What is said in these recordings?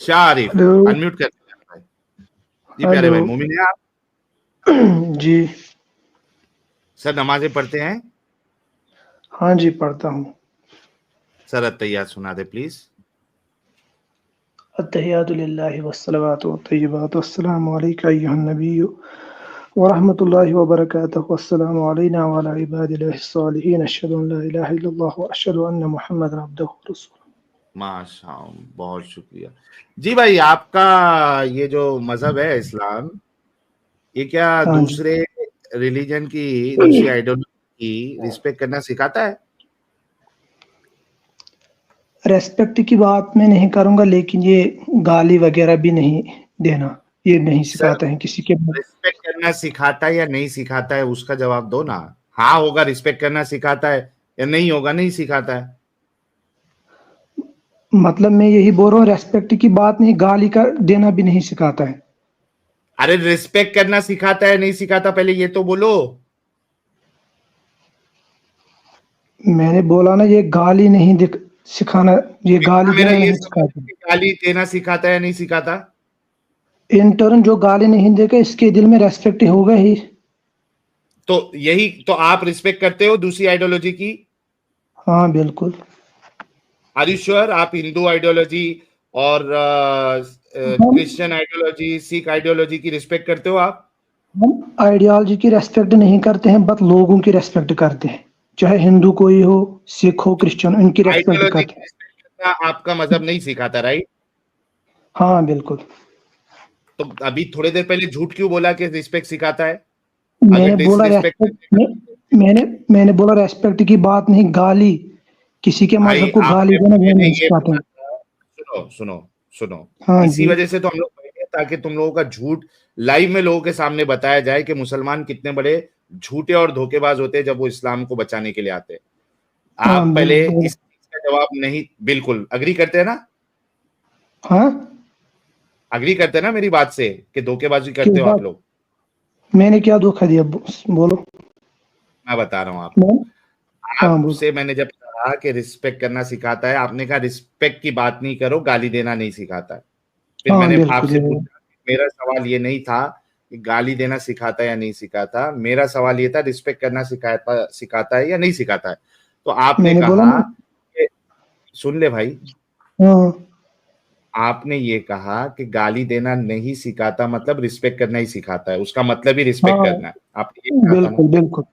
Shah Arif, hello. Unmute कर भाई। जी प्यारे हेलो। भाई, मोमिन है आप? जी सर नमाजें पढ़ते हैं? हाँ जी, पढ़ता हूँ। सर अत्तहियात सुना दे प्लीज। अत्तहियातु लिल्लाहि वस्सलावातु वत्तय्यिबातु वस्सलामु अलैका अय्युहन नबिय्यु व रहमतुल्लाहि व बरकातुहु वस्सलामु अलैना व अला इबादिल्लाहिस सालिहीन अशहदु अन ला इलाहा इल्लल्लाह व अशहदु अन्न मुहम्मदन अब्दुहु व रसूलुहु। माशाअल्लाह, बहुत शुक्रिया। जी भाई, आपका ये जो मजहब है इस्लाम, ये क्या हाँ जी। दूसरे रिलीजन की, दूसरी आइडियोलॉजी की रिस्पेक्ट करना सिखाता है? रेस्पेक्ट की बात मैं नहीं करूँगा, लेकिन ये गाली वगैरह भी नहीं देना, ये नहीं सर, सिखाते हैं किसी के। रिस्पेक्ट करना सिखाता है या नहीं सिखाता है, उसका जवाब दो ना। हाँ होगा रिस्पेक्ट करना सिखाता है, या नहीं होगा नहीं सिखाता है। मतलब मैं यही बोल रहा हूँ, रेस्पेक्ट की बात नहीं, गाली का देना भी नहीं सिखाता है। अरे रिस्पेक्ट करना सिखाता है नहीं सिखाता, पहले ये तो बोलो। मैंने बोला ना, ये गाली नहीं सिखाना, ये गाली मेरा देना ये नहीं सवाल है सिखाता। कि गाली देना सिखाता है या नहीं सिखाता? इंटर्न जो गाली नहीं देगा, इसके दिल में रेस्पेक्ट होगा ही। तो यही तो, आप रिस्पेक्ट करते हो दूसरी आइडियोलॉजी की? हाँ बिल्कुल। Are you sure? आप हिंदू आइडियोलॉजी और हम क्रिश्चियन आइडियोलॉजी, सिख आइडियोलॉजी की रिस्पेक्ट करते हो आप? हम आइडियोलॉजी की रेस्पेक्ट नहीं करते हैं, बस लोगों की रेस्पेक्ट करते हैं। चाहे हिंदू कोई हो, सिख हो, क्रिश्चियन, उनकी रेस्पेक्ट आइडियोलॉजी करते की हैं। रिस्पेक्ट करना आपका मजहब नहीं सिखाता, राइट? हाँ बिल्कुल। तो अभी थोड़ी देर पहले झूठ क्यों बोला कि रिस्पेक्ट सिखाता है? अगर मैंने बोला डिसरिस्पेक्ट रेस्पेक्ट करने में, मैंने मैंने बोला रेस्पेक्ट की बात नहीं, गाली, किसी के भाई मजहब को गाली आपने देना वो पहले नहीं ये सिखाते बोला हैं। था, सुनो सुनो सुनो, हाँ इसी जी। वजह से तो हम लोग बैठे हैं, ताकि तुम लोगों का झूठ लाइव में लोगों के सामने बताया जाए कि मुसलमान कितने बड़े झूठे और धोखेबाज होते हैं जब वो इस्लाम को बचाने के लिए आते हैं। हाँ आप पहले बोलो। इस चीज का जवाब नहीं, बिल्कुल अग्री करते हैं ना? हाँ। अग्री करते हैं ना मेरी बात से कि धोखेबाजी किस करते हो आप बात? लोग? मैंने क्या धोखा दिया, बोलो। मैं बता रहा हूं आपको। मैं हाँ बोलो। आपसे मैंने जब कहा कि रिस्पेक्ट करना सिखाता है, आपने कहा रिस्पेक्ट की बात नहीं करो, गाली देना नहीं सिखाता है। फिर हाँ मैंने बिल्कुल आपसे ये। पूछा, मेरा सवाल ये नहीं था कि गाली देना सिखाता है या नहीं सिखाता, मेरा सवाल ये था रिस्पेक्ट करना सिखाता सिखाता है या नहीं सिखाता है। तो आपने मैंने बोला कहा ना। कि, सुन ले भाई, हाँ आपने ये कहा कि गाली देना नहीं सिखाता, मतलब रिस्पेक्ट करना ही सिखाता है, उसका मतलब ही रिस्पेक्ट हाँ करना है, आपने ये कहा था ना? बिल्कुल बिल्कुल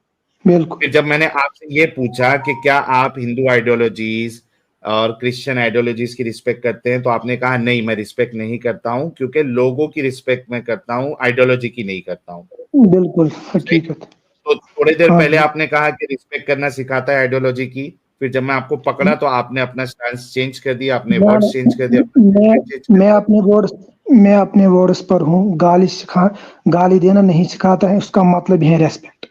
बिल्कुल। फिर जब मैंने आपसे ये पूछा कि क्या आप हिंदू आइडियोलॉजीज और क्रिश्चियन आइडियोलॉजीज की रिस्पेक्ट करते हैं, तो आपने कहा नहीं, मैं रिस्पेक्ट नहीं करता हूं, क्योंकि लोगों की रिस्पेक्ट मैं करता हूं, आइडियोलॉजी की नहीं करता हूं। बिल्कुल सही? हकीकत। तो थोड़ी देर हाँ पहले जी। आपने कहा कि रिस्पेक्ट करना सिखाता है आइडियोलॉजी की, फिर जब मैं आपको पकड़ा तो आपने अपना स्टैंड चेंज कर दिया, अपने वर्ड्स चेंज कर दिया, अपना मैं statement change कर मैं दिया। अपने वर्ड्स मैं अपने वर्ड्स पर हूँ। गाली देना नहीं सिखाता है, उसका मतलब है रेस्पेक्ट।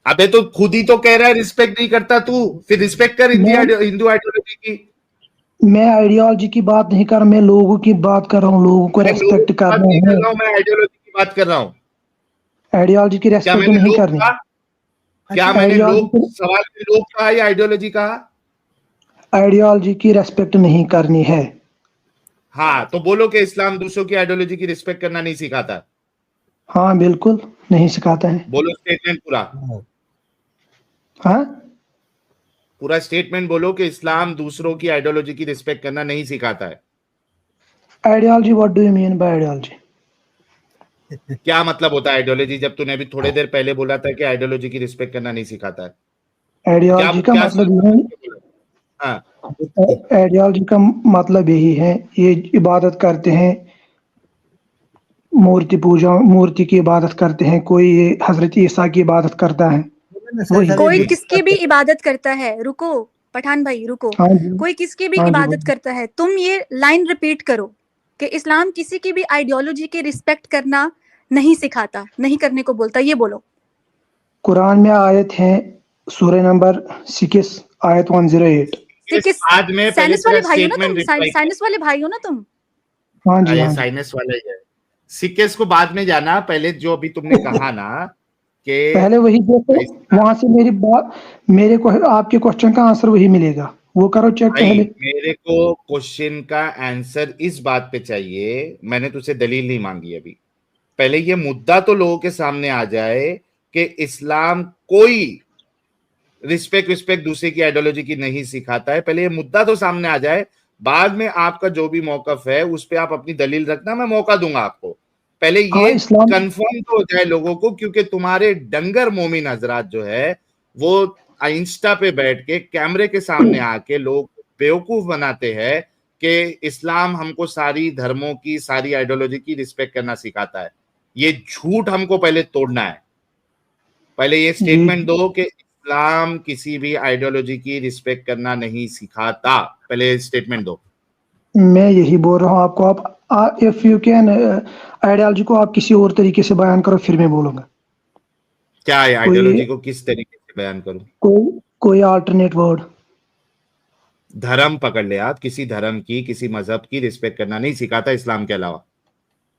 अबे तो खुद ही तो कह रहा है रिस्पेक्ट नहीं करता तू, फिर रिस्पेक्ट कर मैं हिंदू आइडियोलॉजी की। मैं आइडियोलॉजी की बात नहीं कर रहा, मैं लोगों की बात कर रहा हूँ, लोगों को मैं लोगों रेस्पेक्ट की बात करना नहीं कर है। रहा हूं, मैं आइडियोलॉजी की बात कर रहा हूं। आइडियोलॉजी की क्या रेस्पेक्ट मैंने नहीं लोग करनी। कहा? क्या मैंने आइडियोलॉजी लोग, सवाल में लोग कहा या आइडियोलॉजी कहा? आइडियोलॉजी की रेस्पेक्ट नहीं करनी है। हाँ, तो बोलो कि इस्लाम दूसरों की आइडियोलॉजी की रिस्पेक्ट करना नहीं सिखाता। हाँ बिल्कुल नहीं सिखाता है। बोलो स्टेटमेंट पूरा। हाँ। पूरा स्टेटमेंट बोलो कि इस्लाम दूसरों की आइडियोलॉजी की रिस्पेक्ट करना नहीं सिखाता है। Ideology, what do you mean by ideology? क्या मतलब होता है आइडियोलॉजी, जब तूने अभी थोड़ी देर पहले बोला था कि आइडियोलॉजी की रिस्पेक्ट करना नहीं सिखाता है? क्या आइडियोलॉजी का क्या मतलब समझ यही के बोला? हाँ, आइडियोलॉजी का मतलब यही है, ये इबादत करते हैं, मूर्ति की इबादत करते हैं, कोई हजरत ईसा की इबादत करता है, वही। कोई जी। किसकी भी इबादत करता है, रुको पठान भाई रुको, हाँ जी। कोई किसकी भी हाँ जी इबादत बोलो। करता है, तुम ये लाइन रिपीट करो कि इस्लाम किसी की भी आइडियोलॉजी की रिस्पेक्ट करना नहीं सिखाता, नहीं करने को बोलता, ये बोलो। कुरान में आयत है, सूरह नंबर 6 आयत 108। सिकिस बाद में पहले साइनस वाले तेरा भाई हो ना स्टेटमेंट तुम, रिप्लाई कर। साइनस वाले भाई हो ना तुम। हाँ जी। ये हाँ जी। साइनस वाला ही है। सिक्केस को बाद में जाना, पहले जो अभी तुमने कहा ना कि पहले वही देखो, इस्लाम, वहां से मेरी बात, मेरे को आपके क्वेश्चन का आंसर वही मिलेगा, वो करो चेक भाई पहले। मेरे को क्वेश्चन का आंसर इस बात पे चाहिए, मैंने तुझसे दलील नहीं मांगी अभी। पहले ये मुद्दा तो लोगों के सामने आ जाए कि इस्लाम कोई रिस्पेक्ट दूसरे की आइडियोलॉजी की नहीं सिखाता है। पहले ये मुद्दा तो सामने आ जाए, बाद में आपका जो भी मौकफ है उस पे आप अपनी दलील रखना, मैं मौका दूंगा आपको। पहले हाँ, ये इस्लाम कंफर्म तो हो जाए लोगों को, क्योंकि तुम्हारे डंगर मोमिन हजरात जो है वो इंस्टा पे बैठ के कैमरे के सामने आके लोग बेवकूफ बनाते हैं कि इस्लाम हमको सारी धर्मों की, सारी आइडियोलॉजी की रिस्पेक्ट करना सिखाता है। ये झूठ हमको पहले तोड़ना है। पहले ये जी स्टेटमेंट दो कि इस्लाम किसी भी आइडियोलॉजी की रिस्पेक्ट करना नहीं सिखाता। पहले स्टेटमेंट दो। मैं यही बोल रहा हूँ आपको। आप इफ यू कैन आइडियोलॉजी को आप किसी और तरीके से बयान करो, फिर मैं बोलूंगा। क्या है कोई आइडियोलॉजी को किस तरीके से बयान करूं? कोई अल्टरनेट वर्ड। धर्म पकड़ ले आप, किसी धर्म की, किसी मजहब की रिस्पेक्ट करना नहीं सिखाता इस्लाम के अलावा।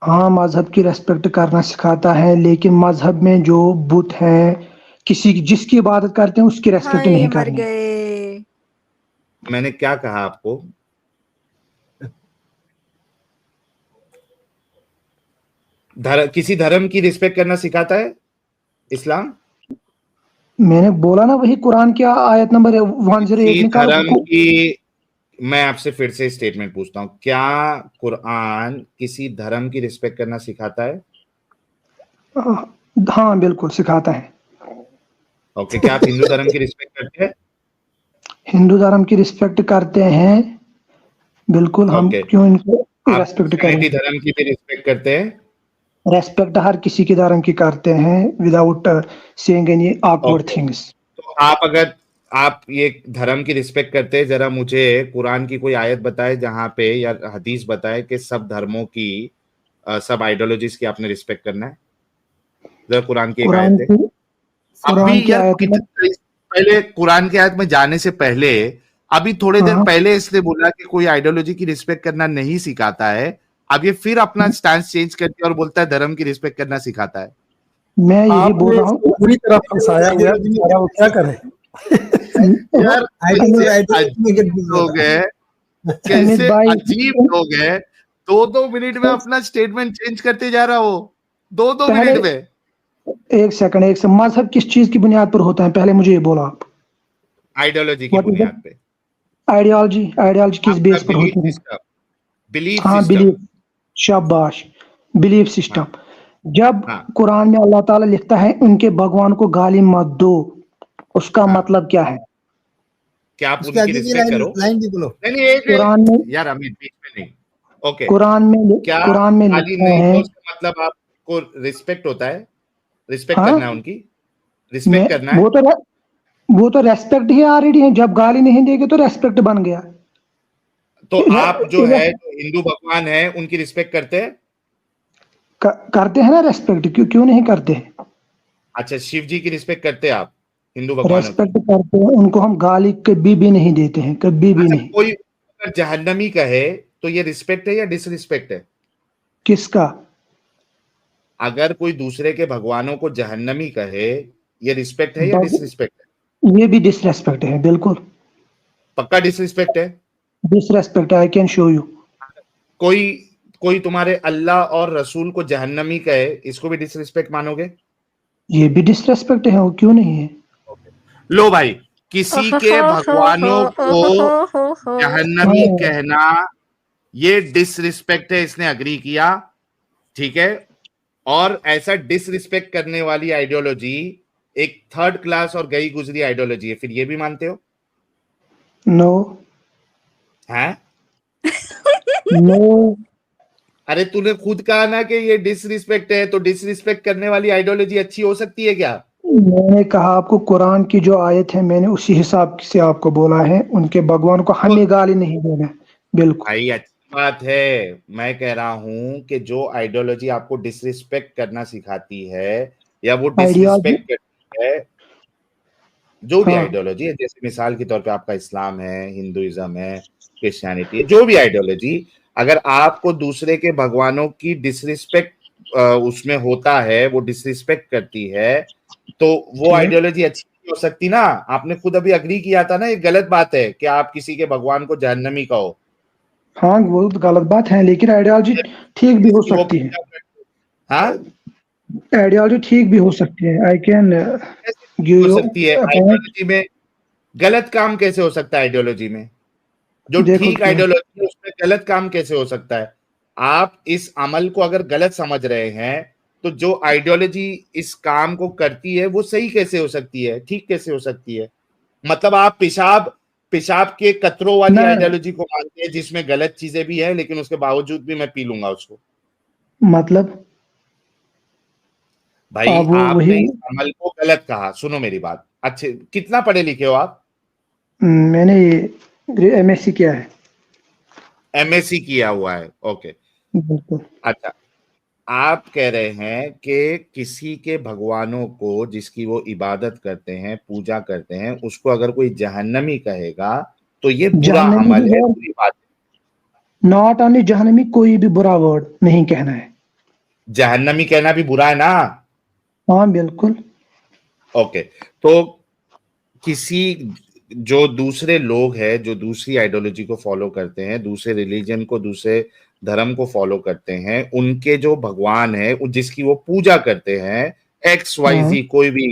हाँ, मजहब की रेस्पेक्ट करना सिखाता है, लेकिन मजहब में जो बुत है, किसी जिसकी इबादत करते हैं उसकी रेस्पेक्ट हाय नहीं मर करनी। गए। मैंने क्या कहा आपको? किसी धर्म की रिस्पेक्ट करना सिखाता है इस्लाम? मैंने बोला ना, वही कुरान की आयत नंबर 108 किसी निकालो। धर्म की, मैं आपसे फिर से स्टेटमेंट पूछता हूं, क्या कुरान किसी धर्म की रिस्पेक्ट करना सिखाता है? हाँ, बिल्कुल सिखाता है। ओके, क्या आप हिंदू धर्म की रिस्पेक्ट करते हैं? हिंदू धर्म की रिस्पेक्ट करते हैं, बिल्कुल। हम ओके, क्यों इनको आप रेस्पेक्ट ख्रिश्चनिटी करें? धर्म की भी रिस्पेक्ट करते हैं? रेस्पेक्ट हर किसी के धर्म की करते हैं, without saying any awkward okay, things. तो आप अगर आप ये धर्म की रिस्पेक्ट करते हैं, जरा मुझे कुरान की कोई आयत बताए जहां पे, या हदीस बताए कि सब धर्मों की, सब आइडियोलॉजीज की आपने रिस्पेक्ट करना है। जरा कुरान की एक आयत कुरान दे। की कुरान अभी की यार आयत में। पहले कुरान की आयत में जाने से पहले, अभी थोड़ी देर हाँ, पहले इसने बोला कि कोई आइडियोलॉजी की रिस्पेक्ट करना नहीं सिखाता है। अब ये फिर अपना स्टैंड चेंज करके और बोलता है धर्म की रिस्पेक्ट करना सिखाता है। मैं यही बोल आपने रहा इसको हूँ। पूरी तरह फंसाया हुआ है बेचारा, वो क्या करे। यार कैसे अजीब लोग हैं, अमित कैसे भाई, अजीब लोग हैं। 2-2 मिनट में अपना स्टेटमेंट चेंज करते जा रहा हो, 2-2 पहले मिनट में। एक सेकंड, मजहब किस चीज की बुनियाद पर होता है, पहले मुझे ये बोलो आप। आइडियोलॉजी की व्हाट इज बुनियाद पे। आइडियोलॉजी किस आपका बेस पर बिलीफ होती है? सिस्टम, बिलीफ हाँ, सिस्टम। बिलीफ। शाबाश, बिलीफ सिस्टम। जब हाँ कुरान में अल्लाह ताला लिखता है उनके भगवान को गाली मत दो, उसका हाँ, मतलब क्या है? क्या आप उसके उनकी आगे की रिस्पेक्ट करो? लाइन भी बोलो। नहीं नहीं, एक कुरान में यार अमित बीच में नहीं। ओके, क्या कुरान में गाली लिखा नहीं है। दो उसका मतलब आपको रिस्पेक्ट होता है? रिस्पेक्ट हाँ, करना है उनकी, रिस्पेक्ट करना है। वो तो रेस्पेक्ट ही ऑलरेडी है। जब गाली नहीं देंगे तो रेस्पेक्ट बन गया। तो आप जो है, रे- जो हिंदू भगवान है, उनकी रिस्पेक्ट करते हैं? करते हैं ना रेस्पेक्ट, क्यों क्यों नहीं करते हैं? अच्छा, शिव जी की रिस्पेक्ट करते हैं आप, हिंदू भगवानों की? रेस्पेक्ट करते हैं, उनको हम गाली कभी भी नहीं देते हैं, कभी भी अच्छा, नहीं। कोई अगर जहन्नमी कहे तो ये रिस्पेक्ट है या डिसरिस्पेक्ट है? किसका? अगर कोई दूसरे के भगवानों को जहन्नमी कहे, ये रिस्पेक्ट है या बग- डिसरिस्पेक्ट है? ये भी डिसरेस्पेक्ट है, बिल्कुल पक्का डिसरिस्पेक्ट है। Disrespect. I can show you. कोई कोई तुम्हारे अल्लाह और रसूल को जहन्नमी कहे, इसको भी डिसरिस्पेक्ट मानोगे? ये भी डिसरेस्पेक्ट है, वो क्यों नहीं है? लो भाई, किसी के भगवानों को जहन्नमी हाँ, कहना ये डिसरिस्पेक्ट है, इसने अग्री किया, ठीक है। और ऐसा डिसरिस्पेक्ट करने वाली आइडियोलॉजी एक थर्ड क्लास और गई गुजरी आइडियोलॉजी है, फिर ये भी मानते हो? नो हैं? नो। अरे तूने खुद कहा ना कि ये डिसरिस्पेक्ट है, तो डिसरिस्पेक्ट करने वाली आइडियोलॉजी अच्छी हो सकती है क्या? मैंने कहा आपको कुरान की जो आयत है, मैंने उसी हिसाब से आपको बोला है। उनके भगवान को हमें गाली नहीं देना, बिल्कुल। भाई अच्छी बात है, मैं कह रहा हूं कि जो आइडियोलॉजी आपको डिसरिस्पेक्ट करना सिखाती है, या वो आइडियोलॉजी। डिसरिस्पेक्ट करती है, जो भी हाँ, आइडियोलॉजी है, जैसे मिसाल के तौर पे आपका इस्लाम है, हिंदुइज्म है, क्रिश्चियनिटी है, जो भी आइडियोलॉजी, अगर आपको दूसरे के भगवानों की डिसरिस्पेक्ट उसमें होता है, वो डिसरिस्पेक्ट करती है, तो वो ठीक। आइडियोलॉजी अच्छी हो सकती ना, आपने खुद अभी अग्री किया था ना, ये गलत बात है कि आप किसी के भगवान को जहन्नमी कहो। हाँ वो तो गलत बात है, लेकिन आइडियोलॉजी ठीक भी हो जिसकी वो सकती है, पूजा करते हैं। हाँ, आइडियोलॉजी ठीक भी हो सकती है। आई कैन कैसे गिव हो यू सकती है अ पॉइंट। आइडियोलॉजी में? गलत काम कैसे हो सकता है आइडियोलॉजी में? जो देखो ठीक क्यों, आइडियोलॉजी है उसमें गलत काम कैसे हो सकता है? आप इस अमल को अगर गलत समझ रहे हैं तो जो आइडियोलॉजी इस काम को करती है वो सही कैसे हो सकती है, ठीक कैसे हो सकती है? मतलब आप पेशाब पेशाब के कतरों वाली ना आइडियोलॉजी को मानते हैं जिसमें गलत चीजें भी है, लेकिन उसके बावजूद भी मैं पी लूंगा उसको। मतलब भाई आप वो वही, आपने इस अमल को गलत कहा, सुनो मेरी बात। अच्छे कितना पढ़े लिखे हो आप? मैंने ये एमएससी किया है। एमएससी किया हुआ है, ओके। बिल्कुल। अच्छा, आप कह रहे हैं कि किसी के भगवानों को जिसकी वो इबादत करते हैं, पूजा करते हैं, उसको अगर कोई जहन्नमी कहेगा तो ये बुरा जहन्नमी अमल भी है, वर्ड, बुरी बात नॉट ओनली जहन्नमी, कोई भी बुरा वर्ड नहीं कहना है। है। जहन्नमी कहना भी बुरा है ना? हाँ बिल्कुल। ओके, तो किसी जो दूसरे लोग हैं जो दूसरी आइडियोलॉजी को फॉलो करते हैं, दूसरे रिलीजन को, दूसरे धर्म को फॉलो करते हैं, उनके जो भगवान है जिसकी वो पूजा करते हैं, एक्स वाई हाँ जी कोई भी,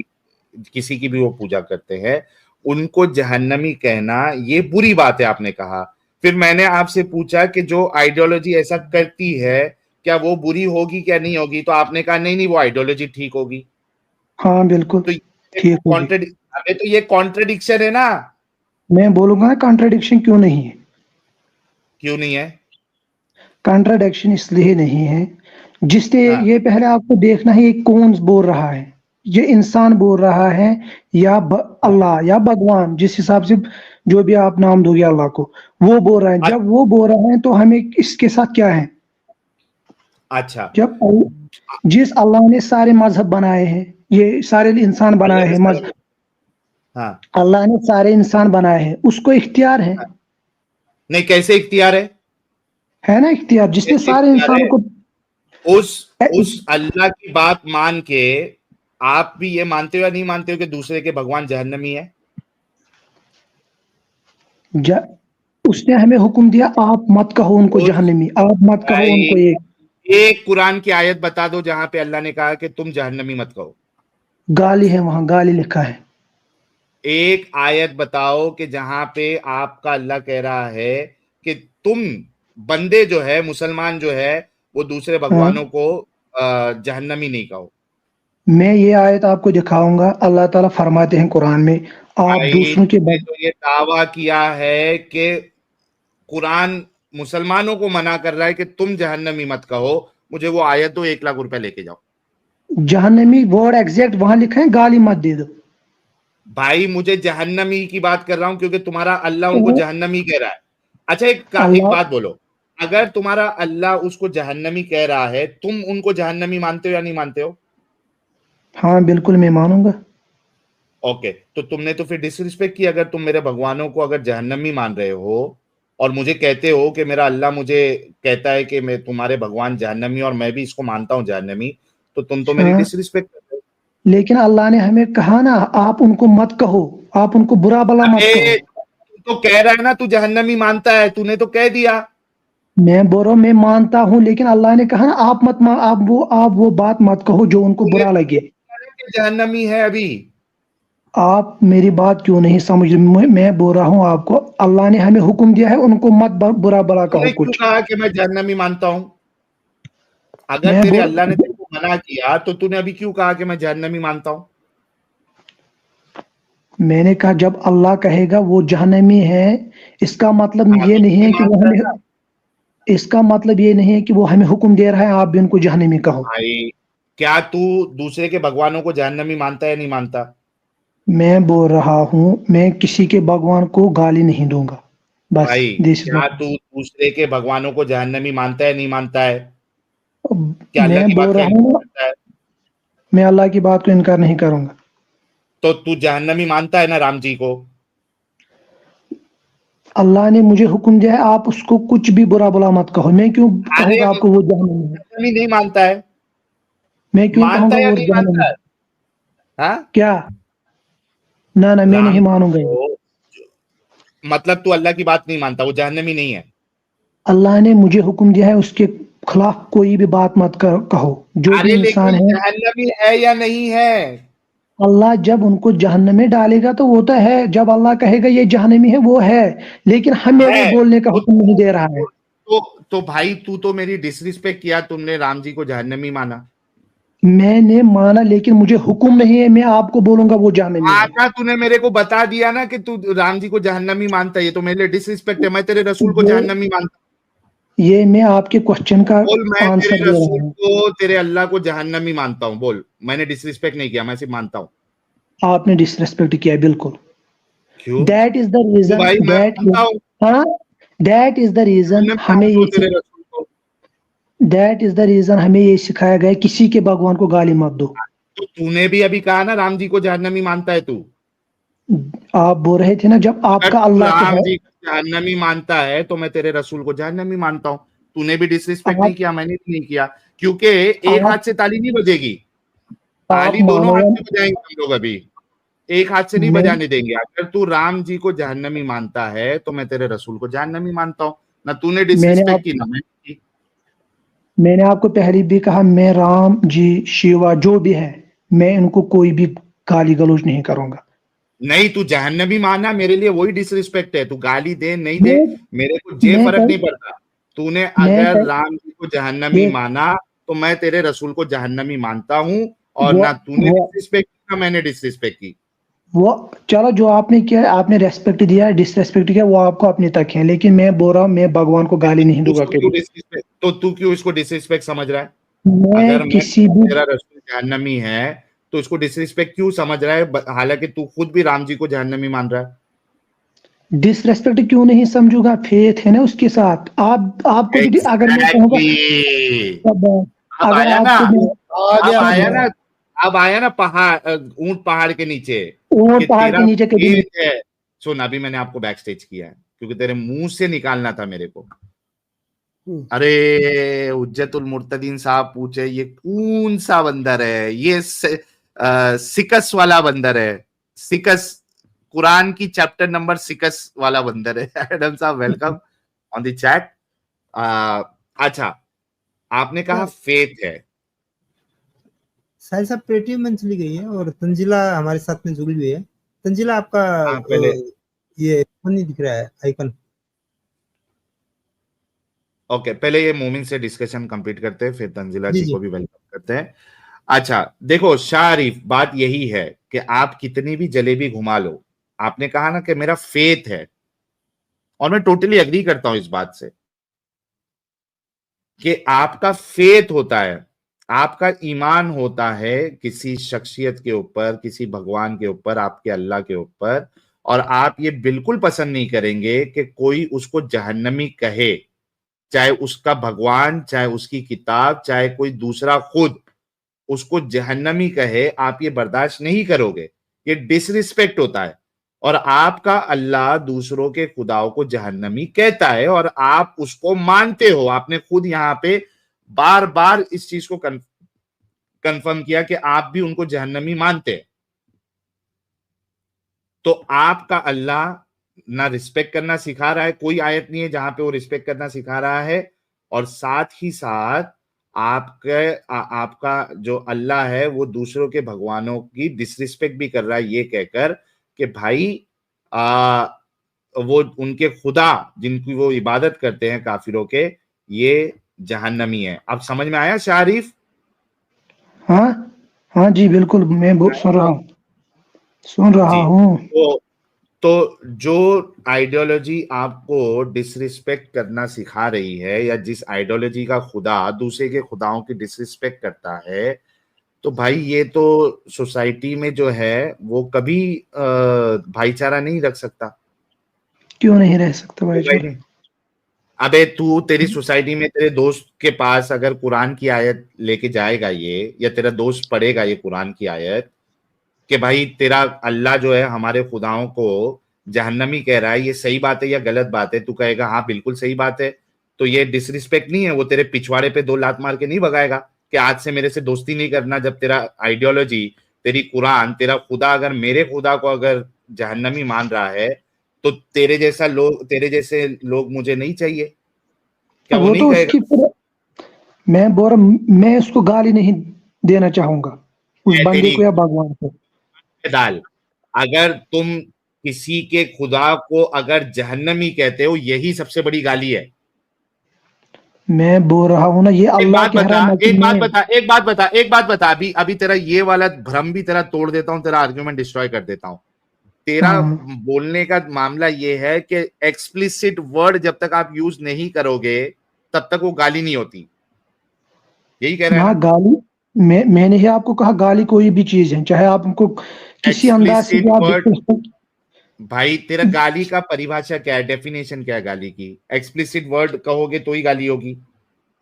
किसी की भी वो पूजा करते हैं, उनको जहन्नमी कहना ये बुरी बात है आपने कहा। फिर मैंने आपसे पूछा कि जो आइडियोलॉजी ऐसा करती है क्या वो बुरी होगी क्या नहीं होगी, तो आपने कहा नहीं नहीं वो आइडियोलॉजी ठीक होगी। हाँ बिल्कुल तो ये ठीक होगी। कॉन्ट्रेडिक्ट, अबे तो ये कॉन्ट्रडिक्शन है ना? मैं बोलूंगा ना कॉन्ट्रडिक्शन क्यों नहीं है। क्यों नहीं है? कॉन्ट्रडिक्शन इसलिए नहीं है, जिससे हाँ, ये पहले आपको देखना है ये कौन बोल रहा है, ये इंसान बोल रहा है या हाँ। अल्लाह या भगवान, जिस हिसाब से जो भी आप नाम दोगे अल्लाह को, वो बोल रहा है। जब वो बोल रहा है तो हमें इसके साथ क्या है, अच्छा, जब जिस अल्लाह ने सारे मजहब बनाए हैं, ये सारे इंसान अल्लाह बनाए ने हैं सारे, मजहब, हाँ, अल्लाह ने सारे इंसान बनाए हैं, उसको इख्तियार हाँ। नहीं, कैसे इख्तियार है? है ना इख्तियार, जिसने कैसे सारे इख्तियार इंसानों है? को उस उस अल्लाह की बात मान के आप भी ये मानते हो या नहीं मानते हो कि दूसरे के भगवान जहन्नमी है? ज- उसने हमें हुक्म दिया आप मत कहो उनको उस जहन्नमी, आप मत कहो भाई उनको ये। एक कुरान की आयत बता दो जहां पे अल्लाह ने कहा कि तुम जहन्नमी मत कहो। गाली है, वहां गाली लिखा है। एक आयत बताओ कि जहां पे आपका अल्लाह कह रहा है कि तुम बंदे जो है, मुसलमान जो है, वो दूसरे हाँ भगवानों को जहन्नमी नहीं कहो। मैं ये आयत आपको दिखाऊंगा, अल्लाह ताला फरमाते हैं कुरान में, आप भाई दूसरों के तुमने तो ये दावा किया है कि कुरान मुसलमानों को मना कर रहा है कि तुम जहन्नमी मत कहो। मुझे वो आयत दो, 1 लाख रुपए लेके जाओ। जहन्नमी वर्ड एग्जैक्ट वहां लिखा है, गाली मत दे दो। भाई मुझे जहन्नमी की बात कर रहा हूं क्योंकि तुम्हारा अल्लाह उनको वो जहन्नमी कह रहा है। अच्छा, एक अल्लाह, बात बोलो, अगर तुम्हारा अल्लाह उसको जहन्नमी कह रहा है, तुम उनको जहन्नमी मानते हो या नहीं मानते हो? हाँ बिल्कुल मैं मानूंगा। ओके, तो तुमने तो फिर डिसरिस्पेक्ट की। अगर तुम मेरे भगवानों को अगर जहन्नमी मान रहे हो और मुझे कहते हो कि मेरा अल्लाह मुझे कहता है कि मैं तुम्हारे भगवान जहन्नमी और मैं भी इसको मानता हूं जहन्नमी, तो तुम तो मेरी हाँ डिसरिस्पेक्ट कर रहे हो। लेकिन अल्लाह ने हमें कहा ना आप उनको मत कहो, आप उनको बुरा भला मत अरे कहो। तू तो कह रहा है ना तू जहन्नमी मानता है, तूने तो कह दिया। मैं बोल रहा हूं मैं मानता हूं, लेकिन अल्लाह ने कहा ना आप मत आप वो बात मत कहो जो उनको तूने बुरा तो लगे। कहा ना कि जहन्नमी है अभी। आप मेरी बात क्यों नहीं समझ रहे, मैं बोल रहा हूं आपको, अल्लाह ने हमें हुक्म दिया है उनको मत बुरा भला कहो तूने क्यों कुछ। कहा कि मैं जहन्नमी मानता हूं? अगर मैं तेरे बोल, अल्लाह ने तेरे को मना किया तो तूने अभी क्यों कहा कि मैं जहन्नमी मानता हूं? मैंने कहा जब अल्लाह कहेगा वो जहन्नमी है, इसका मतलब हाँ, ये तो तू नहीं भी है कि वो मानता है ना? हमें, इसका मतलब ये नहीं है कि वो हमें हुक्म दे रहा है आप भी उनको जहन्नमी कहो। भाई क्या तू दूसरे के भगवानों को जहन्नमी मानता है या नहीं मानता? मैं बोल रहा हूं मैं किसी के भगवान को गाली नहीं दूंगा, बस भाई दिस इज। क्या तू दूसरे के भगवानों को जहन्नमी मानता है नहीं मानता है? क्या अल्लाह मैं की बोल बात का रहा इनकार हूँ करता है? मैं अल्लाह की बात को इनकार नहीं करूंगा। तो तू जहन्नमी मानता है ना राम जी को? अल्लाह ने मुझे हुक्म दिया है आप उसको कुछ भी बुरा भला मत कहो, मैं क्यों अरे कहूंगा आपको वो जहन्नमी है, जहन्नमी नहीं मानता है? मैं क्यों मानता कहूंगा है या वो नहीं जहन्नमी मानता है? है? हाँ, क्या ना ना मैं राम नहीं मानूंगा ये। को, मतलब तू अल्लाह की बात नहीं मानता, वो जहन्नमी नहीं है। अल्लाह ने मुझे हुक्म दिया है उसके खिलाफ कोई भी बात मत कहो। जो भी अरे इंसान लेकिन है, जहन्नमी है या नहीं है? अल्लाह जब उनको जहन्नम में डालेगा तो वो तो है, जब अल्लाह कहेगा ये जहन्नमी है वो है, लेकिन हमें वो है बोलने का तो हुक्म नहीं दे रहा है। तो भाई तू तो मेरी डिसरिस्पेक्ट किया, तुमने राम जी को जहन्नमी माना। मैंने माना लेकिन मुझे हुक्म नहीं है मैं आपको बोलूंगा वो जहन्नमी है। आका तूने मेरे को बता दिया ना कि तू राम जी को जहन्नमी मानता है, ये तो मेरे लिए डिसरिस्पेक्ट है। मैं तेरे रसूल को जहन्नमी मानता ये मैं आपके क्वेश्चन का हूं। बोल, मैं तेरे आंसर दे रहा रसूल हूँ। को, तेरे अल्लाह को जहन्नमी मानता हूँ। बोल, मैंने डिसरिस्पेक्ट नहीं किया, मैं सिर्फ मानता हूँ। आपने डिसरेस्पेक्ट किया बिल्कुल। क्यों? दैट इज द क्यों रीजन भाई, मैं दैट, मानता हूँ, हाँ, दैट इज द रीजन मैं हमें मानता ये हूँ तेरे रसूल को। दैट इज द रीजन हमें ये सिखाया गया है, किसी के भगवान को गाली मत दो। तो तूने भी अभी कहा ना राम जी को जहन्नमी मानता है तू। आप बोल रहे थे ना जब अगर आपका तू अल्लाह तो राम है। जी को जहन्नमी मानता है तो मैं तेरे रसूल को जहन्नमी मानता हूँ। तूने भी डिसरिस्पेक्ट नहीं आप किया, मैंने भी नहीं किया, क्योंकि एक हाथ आप से ताली नहीं बजेगी। आप ताली दोनों मानो हाथ या से बजाएंगे हम लोग, अभी एक हाथ से नहीं मैं बजाने देंगे। अगर तू राम जी को जहन्नमी मानता है तो मैं तेरे रसूल को जहन्नमी मानता हूँ। ना तूने मैंने डिसरिस्पेक्ट आप की ना मैंने की। मैंने आपको पहले भी कहा मैं राम जी शिवा जो भी है मैं इनको कोई भी गाली गलौज नहीं करूंगा। नहीं, तू जहन्नमी माना, मेरे लिए वही डिसरिस्पेक्ट है। तू गाली दे नहीं दे, मैं मेरे को जे मैं फर्क कर नहीं पड़ता। तूने मैं अगर कर राम जी को जहन्नमी ये माना तो मैं तेरे रसूल को जहन्नमी मानता हूँ। और वो ना तूने वो डिसरिस्पेक्ट की ना मैंने डिसरिस्पेक्ट की। वो चलो जो आपने किया आपने रेस्पेक्ट दिया डिसरेस्पेक्ट किया वो आपको अपने तक है, लेकिन मैं बोल रहा हूँ मैं भगवान को गाली नहीं दूंगा उसको क्यों कभी। डिसरिस्पेक्ट, तो तू क्यों इसको डिसरिस्पेक्ट समझ रहा है? अगर मैं मैं किसी भी तेरा रसूल जहन्नमी है तो इसको डिसरिस्पेक्ट क्यों समझ रहा है, हालांकि तू खुद भी राम जी को जहन्नमी मान रहा है। डिसरेस्पेक्ट क्यों नहीं समझूंगा, फेथ है ना उसके साथ। आप आपको भी अगर मैं कहूंगा एग्जैक्टली, तब अब अगर आया ना, आपको मैं आ अब गया आया तब ना, अब आया ना पहाड़, ऊंट पहाड़ के नीचे, और कि पहाड़ के तेरा नीचे कभी नहीं। फेथ है। सुन, अभी मैंने आपको बैक स्टेज किया है क्योंकि तेरे मुंह से निकालना था मेरे को। अरे हुज्जतुल मुर्तदीन साहब पूछे ये कौन सा बंदर है, ये सिकस वाला बंदर है। सिकस, कुरान की चैप्टर नंबर 6 वाला बंदर है। एडम साहब वेलकम ऑन द चैट। अच्छा, आपने कहा फेथ है। साहिल साहब पेटीएम में चली गई है और तंजिला हमारे साथ में जुड़ी हुई है। तंजिला आपका हाँ, पहले ये फोन नहीं दिख रहा है आइकन। ओके, पहले ये मोमिन से डिस्कशन कंप्लीट करते हैं, फिर तंजिला जी जी जी को भी वेलकम करते हैं। अच्छा देखो शारिफ, बात यही है कि आप कितनी भी जलेबी घुमा लो, आपने कहा ना कि मेरा फेथ है, और मैं टोटली एग्री करता हूं इस बात से कि आपका फेथ होता है, आपका ईमान होता है किसी शख्सियत के ऊपर, किसी भगवान के ऊपर, आपके अल्लाह के ऊपर, और आप ये बिल्कुल पसंद नहीं करेंगे कि कोई उसको जहन्नमी कहे, चाहे उसका भगवान, चाहे उसकी किताब, चाहे कोई दूसरा खुद उसको जहन्नमी कहे, आप ये बर्दाश्त नहीं करोगे। ये डिसरिस्पेक्ट होता है। और आपका अल्लाह दूसरों के खुदाओं को जहन्नमी कहता है और आप उसको मानते हो। आपने खुद यहां पे बार बार इस चीज को कंफर्म किया कि आप भी उनको जहन्नमी मानते हैं। तो आपका अल्लाह ना रिस्पेक्ट करना सिखा रहा है, कोई आयत नहीं है जहां पे वो रिस्पेक्ट करना सिखा रहा है, और साथ ही साथ आपका जो अल्लाह है वो दूसरों के भगवानों की डिसरिस्पेक्ट भी कर रहा है, ये कहकर कि भाई आ, वो उनके खुदा जिनकी वो इबादत करते हैं काफिरों के, ये जहन्नमी है। अब समझ में आया शारिफ? हाँ हाँ जी बिल्कुल मैं सुन रहा जी, हूँ। तो जो आइडियोलॉजी आपको डिसरिस्पेक्ट करना सिखा रही है, या जिस आइडियोलॉजी का खुदा दूसरे के खुदाओं की डिसरिस्पेक्ट करता है, तो भाई ये तो सोसाइटी में जो है वो कभी भाईचारा नहीं रख सकता। क्यों नहीं रह सकता तो भाई भाईचारा। नहीं, अबे तू तेरी सोसाइटी में तेरे दोस्त के पास अगर कुरान की आयत लेके जाएगा ये, या तेरा दोस्त पढ़ेगा ये कुरान की आयत कि भाई तेरा अल्लाह जो है हमारे खुदाओं को जहन्नमी कह रहा है, ये सही बात है या गलत बात है? तू कहेगा हाँ बिल्कुल सही बात है। तो ये डिसरिस्पेक्ट नहीं है? वो तेरे पिछवाड़े पे 2 लात मार के नहीं भगाएगा कि आज से मेरे से दोस्ती नहीं करना, जब तेरा आइडियोलॉजी तेरी कुरान, तेरा खुदा अगर मेरे खुदा को अगर जहन्नमी मान रहा है तो तेरे जैसे लोग मुझे नहीं चाहिए, क्या वो वो नहीं तो कहेगा? उसकी मैं उसको गाली नहीं देना चाहूंगा, उस बंदे तेरी को या भगवान को। दाल, अगर तुम किसी के खुदा को अगर जहन्नमी कहते हो, यही सबसे बड़ी गाली है। मैं बोल रहा हूँ ना, ये एक अल्लाह बात कह रहा बता, है ना कि एक बात मैं। बता, एक बात बता, एक बात बता, अभी अभी तेरा ये वाला भ्रम भी तेरा तोड़ देता हूं, तेरा आर्ग्यूमेंट डिस्ट्रॉय कर देता हूं। तेरा हाँ, बोलने का मामला ये है कि एक्सप्लिसिट वर्ड जब तक आप यूज नहीं करोगे तब तक वो गाली नहीं होती, यही कह रहा है हाँ ना? गाली, मैंने ही आपको कहा गाली कोई भी चीज है, चाहे आप उनको किसी अंदाज से एक्सप्लिसिट भी आप वर्ड, disrespect- भाई तेरा गाली का परिभाषा क्या है, डेफिनेशन क्या है गाली की? एक्सप्लिसिट वर्ड कहोगे तो ही गाली होगी।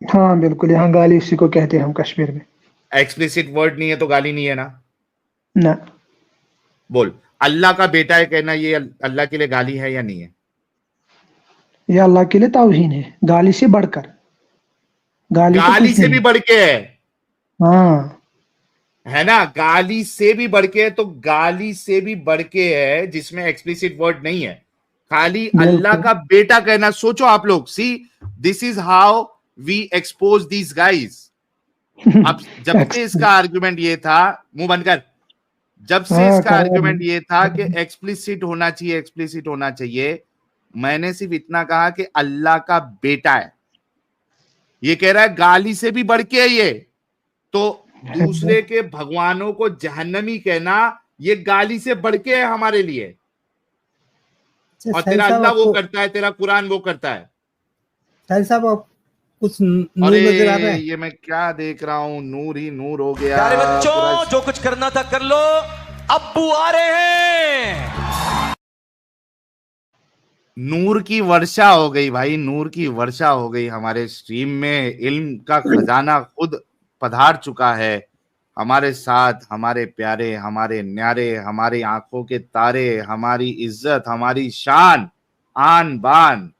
हाँ बिल्कुल, यहाँ गाली उसी को कहते हैं हम कश्मीर में। एक्सप्लिसिट वर्ड नहीं है तो गाली नहीं है ना? ना, बोल, अल्लाह का बेटा है कहना ये अल्लाह के लिए गाली है या नहीं है? ये अल्लाह के लिए तौहीन है, गाली से बढ़कर। गाली तो गाली कुछ से भी नहीं। बढ़ के हाँ, है ना? गाली से भी बढ़ के है, तो गाली से भी बढ़ के है जिसमें एक्सप्लिसिट वर्ड नहीं है, खाली अल्लाह बिल्कुल। का बेटा कहना। सोचो आप लोग, see this is how we expose these guys. अब जब से इसका आर्गुमेंट ये था, मुंह बंद कर, जब से हाँ, इसका कारण। आर्गुमेंट ये था कि एक्सप्लिसिट होना चाहिए, एक्सप्लिसिट होना चाहिए, मैंने सिर्फ इतना कहा कि अल्लाह का बेटा है। ये कह रहा है गाली से भी बढ़ के है ये, तो दूसरे के भगवानों को जहन्नमी कहना ये गाली से बढ़ के है हमारे लिए। अच्छा और साहिल तेरा साहब, अल्लाह वो आपको करता है, तेरा कुरान वो करता है। साहिल साहब आप कुछ नूर अरे नजर आ रहा है? ये मैं क्या देख रहा हूं, नूर ही नूर हो गया प्यारे बच्चों, पूरा। जो कुछ करना था कर लो, अब्बू आ रहे हैं। नूर की वर्षा हो गई भाई, नूर की वर्षा हो गई हमारे स्ट्रीम में। इल्म का खजाना खुद पधार चुका है हमारे साथ। हमारे प्यारे, हमारे न्यारे, हमारी आंखों के तारे, हमारी इज्जत, हमारी शान, आन बान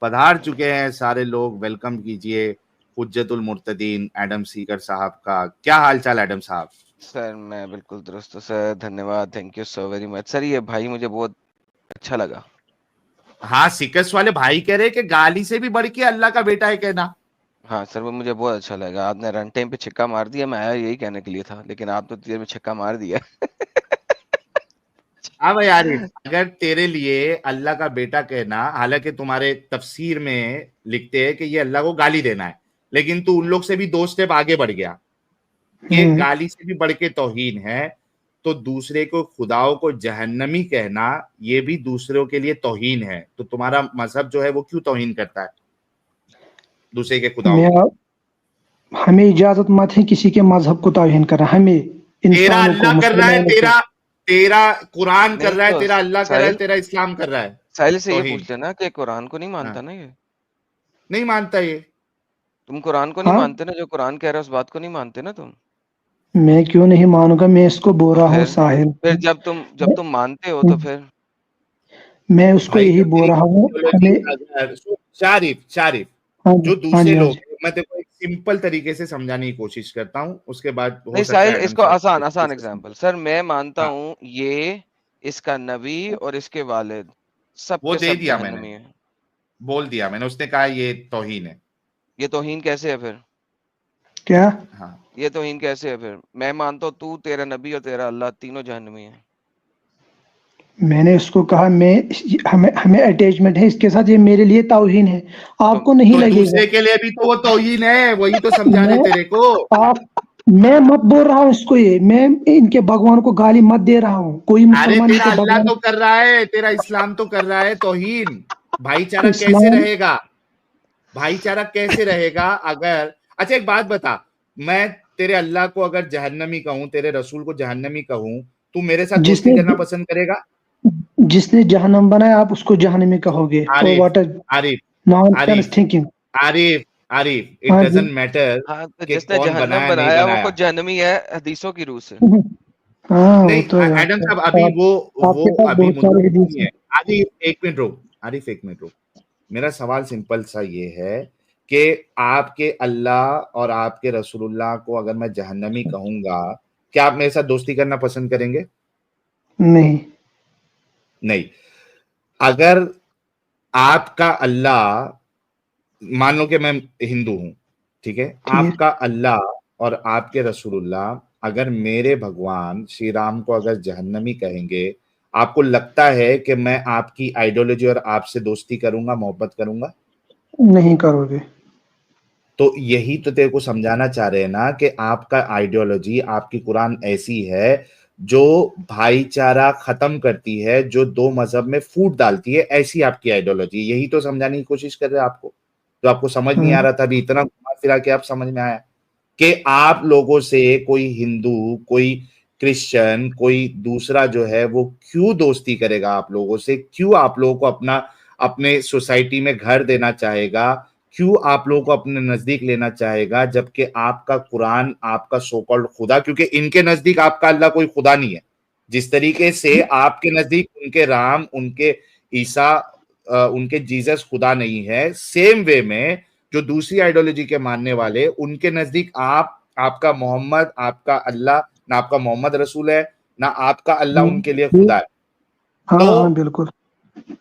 पधार चुके हैं सारे लोग। वेलकम कीजिए हुज्जतुल मुर्तदीन एडम सीकर साहब का। क्या हाल चाल एडम साहब? सर मैं बिल्कुल दुरुस्त हूँ सर, धन्यवाद, thank you so very much sir. ये भाई मुझे बहुत अच्छा लगा। हाँ, सिकस वाले भाई कह रहे कि गाली से भी बढ़ के अल्लाह का बेटा है कहना। हाँ सर, वो मुझे बहुत अच्छा लगा। आपने रन टाइम पे छक्का मार दिया, मैं आया यही कहने के लिए था, लेकिन आपने तो देर में छक्का मार दिया। हाँ भाई यार, अगर तेरे लिए अल्लाह का बेटा कहना, हालांकि तुम्हारे तफसीर में लिखते हैं कि ये अल्लाह को गाली देना है, लेकिन तू उन लोग से भी 2 स्टेप आगे बढ़ गया कि गाली से भी बढ़ के तौहीन है, तो दूसरे को खुदाओं को जहन्नमी कहना ये भी दूसरों के लिए तौहीन है। तो तुम्हारा मजहब जो है वो क्यों तौहीन करता है दूसरे के खुदाओं की? हमें इजाजत मत है किसी के मजहब को तौहीन करना। हमें तेरा इंसानों को, अल्लाह कर रहा है, मुसलमानों को। तेरा तेरा कुरान कर नहीं रहा है, तो तेरा अल्लाह कर रहा है, साहिल, तेरा इस्लाम कर रहा है साहिल से ये तौहीन। पूछ लेना कि कुरान को नहीं मानता हाँ, ना ये। नहीं मानता ये। तुम कुरान को नहीं हाँ, मानते ना, जो कुरान कह रहा है उस बात को नहीं मानते ना तुम। मैं क्यों नहीं मानूंगा? मैं इसको बोल तो रहा हूँ साहिल। फिर जब तुम मानते हो तो फिर मैं उसको भाई यही जब बोल तेरी रहा हूँ, आइडियोलॉजी हमें। अगर शारिफ शारिफ हाँ जी, जो हाँ दूसरे जी, हाँ लोग जी। हैं, मैं तेरे को एक सिंपल तरीके से समझाने की कोशिश करता हूँ, उसके बाद हो नहीं सकता साहिल, है एडम इसको साहब आसान को आसान तरीके से एग्जांपल समझे। सर, मैं मानता हाँ, हूँ ये इसका नबी और इसके वालिद सब वो के दे सब दिया मैंने, जहन्नमी है। बोल दिया मैंने, उसने कहा ये तौहीन है। ये तौहीन कैसे है फिर? क्या? हाँ, ये तौहीन कैसे है फिर? मैं मानता हूँ तू, तेरा नबी और तेरा अल्लाह तीनों जहन्नमी है। मैंने उसको कहा, हमें हमें अटैचमेंट है इसके साथ, ये मेरे लिए तौहीन है, आपको नहीं तो लगेगा। दूसरे के लिए भी तो वो तौहीन है, वही तो समझा रहे मैं तेरे को। आप मैं मत बोल रहा हूँ इसको, ये मैं इनके भगवान को गाली मत दे रहा हूँ, कोई अरे मुसलमान तेरा इनके अल्लाह भगवान। तो कर रहा है, तेरा इस्लाम तो कर रहा है तौहीन। भाईचारा कैसे इस्लाम। रहेगा? भाईचारा कैसे रहेगा अगर, अच्छा एक बात बता, मैं तेरे अल्लाह को अगर जहन्नमी कहूं, तेरे रसूल को जहन्नमी कहूं, तू मेरे साथ दोस्ती जिसने करना पसंद करेगा? जिसने जहन्नम बनाया, आप उसको जहन्नमी कहोगे? और Arif, what is Arif, nonsense Arif, thinking. Arif, Arif, it हाँ जी। डजंट मैटर हाँ तो कि जिसने कौन जहन्नम बनाया नहीं बनाया वो बनाया। खुद जहन्नमी है हदीसों की रूह से। हाँ, वो नहीं तो है। एडम साहब, अभी आप, वो आपके पास अभी बहुत मुद्दा सारे वो हदीस नहीं हैं। है। आरिफ एक मिनट रुक, आरिफ एक मिनट रुक। मेरा सवाल सिंपल सा ये है कि आपके अल्लाह और आपके रसूलुल्लाह को अगर मैं जहन्नमी कहूंगा, क्या आप मेरे साथ दोस्ती करना पसंद करेंगे? नहीं। नहीं। अगर आपका अल्लाह, मान लो कि मैं हिंदू हूं, ठीक है, ठीक। आपका अल्लाह और आपके रसूलुल्लाह अगर मेरे भगवान श्री राम को अगर जहन्नमी कहेंगे, आपको लगता है कि मैं आपकी आइडियोलॉजी और आपसे दोस्ती करूंगा, मोहब्बत करूंगा? नहीं करोगे। तो यही तो तेरे को समझाना चाह रहे हैं ना कि आपका आइडियोलॉजी, आपकी कुरान ऐसी है जो भाईचारा खत्म करती है, जो दो मजहब में फूट डालती है, ऐसी आपकी आइडियोलॉजी। यही तो समझाने की कोशिश कर रहे हैं आपको, जो आपको समझ नहीं आ रहा था अभी, इतना घुमा फिरा के आप समझ में आया कि आप लोगों से कोई हिंदू, कोई क्रिश्चियन, कोई दूसरा जो है वो क्यों दोस्ती करेगा आप लोगों से, क्यों आप लोगों को अपना अपने सोसाइटी में घर देना चाहेगा, क्यों आप लोगों को अपने नजदीक लेना चाहेगा, जबकि आपका कुरान, आपका सो कॉल्ड खुदा, क्योंकि इनके नजदीक आपका अल्लाह कोई खुदा नहीं है। जिस तरीके से आपके नजदीक उनके राम, उनके ईसा, उनके जीसस खुदा नहीं है, सेम वे में जो दूसरी आइडियोलॉजी के मानने वाले, उनके नजदीक आपका मोहम्मद, आपका अल्लाह, ना आपका मोहम्मद रसूल है, ना आपका अल्लाह उनके लिए खुदा है। हाँ बिल्कुल।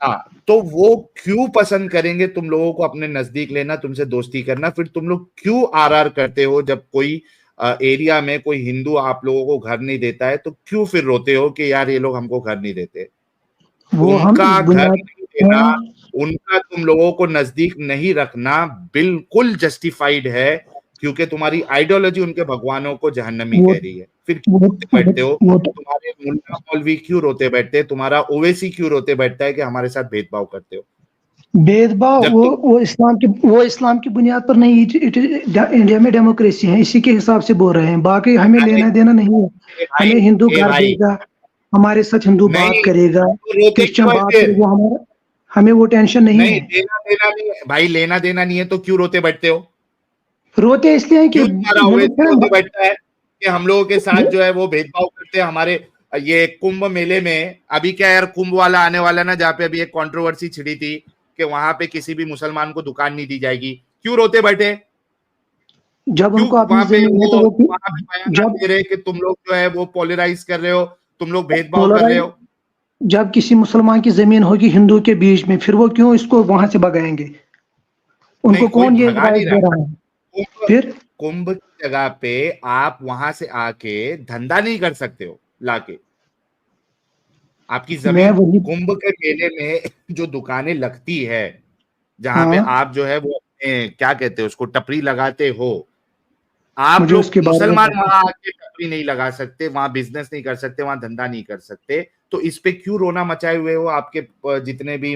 हाँ, तो वो क्यों पसंद करेंगे तुम लोगों को अपने नजदीक लेना, तुमसे दोस्ती करना? फिर तुम लोग क्यों आर करते हो जब कोई एरिया में कोई हिंदू आप लोगों को घर नहीं देता है, तो क्यों फिर रोते हो कि यार ये लोग हमको घर नहीं देते? वो हम उनका इस घर बुनियाद नहीं देना, उनका तुम लोगों को नजदीक नहीं रखना बिल्कुल जस्टिफाइड है, क्योंकि तुम्हारी आइडियोलॉजी उनके भगवानों को जहन्नमी वो कह रही है। फिर वो क्यों रोते बैठते हो? वो तुम्हारे मुल्ला मौलवी क्यों रोते बैठते हैं? तुम्हारा ओवैसी क्यों रोते बैठता है कि हमारे साथ भेदभाव करते हो? भेदभाव जब वो इस्लाम की बुनियाद पर नहीं। इंडिया में डेमोक्रेसी है, इसी के हिसाब से बोल रहे हैं। बाकी हमें लेना देना नहीं है। हमें हिंदू घर देगा, हमारे साथ हिंदू बात करेगा, क्रिश्चियन बात करेगा, हमें वो टेंशन नहीं है। लेना देना नहीं है भाई, लेना देना नहीं है तो क्यों रोते बैठते हो? रोते इसलिए है कि क्यों तुम्हारा ओवैसी रोते बैठता है कि हम लोगों के साथ जो है वो भेदभाव करते हैं? हमारे ये कुंभ मेले में अभी क्या यार, कुंभ वाला आने वाला ना, जहाँ पे अभी एक कंट्रोवर्सी छिड़ी थी कि वहां पे किसी भी मुसलमान को दुकान नहीं दी जाएगी, क्यों रोते बैठे? जब उनको अपनी वहां पे जमीन है तो वो वहां पे बयान दे रहे कि तुम लोग जो है वो पोलराइज कर रहे हो, तुम लोग भेदभाव कर रहे हो। जब किसी मुसलमान की जमीन होगी हिंदू के बीच में, फिर वो क्यों इसको वहां से भगाएंगे? उनको कौन ये राइट दे रहा है? फिर कुंभ की जगह पे आप वहां से आके धंधा नहीं कर सकते हो लाके। आपकी जमीन कुंभ के मेले में जो दुकानें लगती है, जहां पे आप जो है वो क्या कहते हैं उसको, टपरी लगाते हो, आप लोग मुसलमान वहां आके टपरी नहीं लगा सकते, वहां बिजनेस नहीं कर सकते, वहां धंधा नहीं कर सकते। तो इस पे क्यों रोना मचाए हुए हो? आपके जितने भी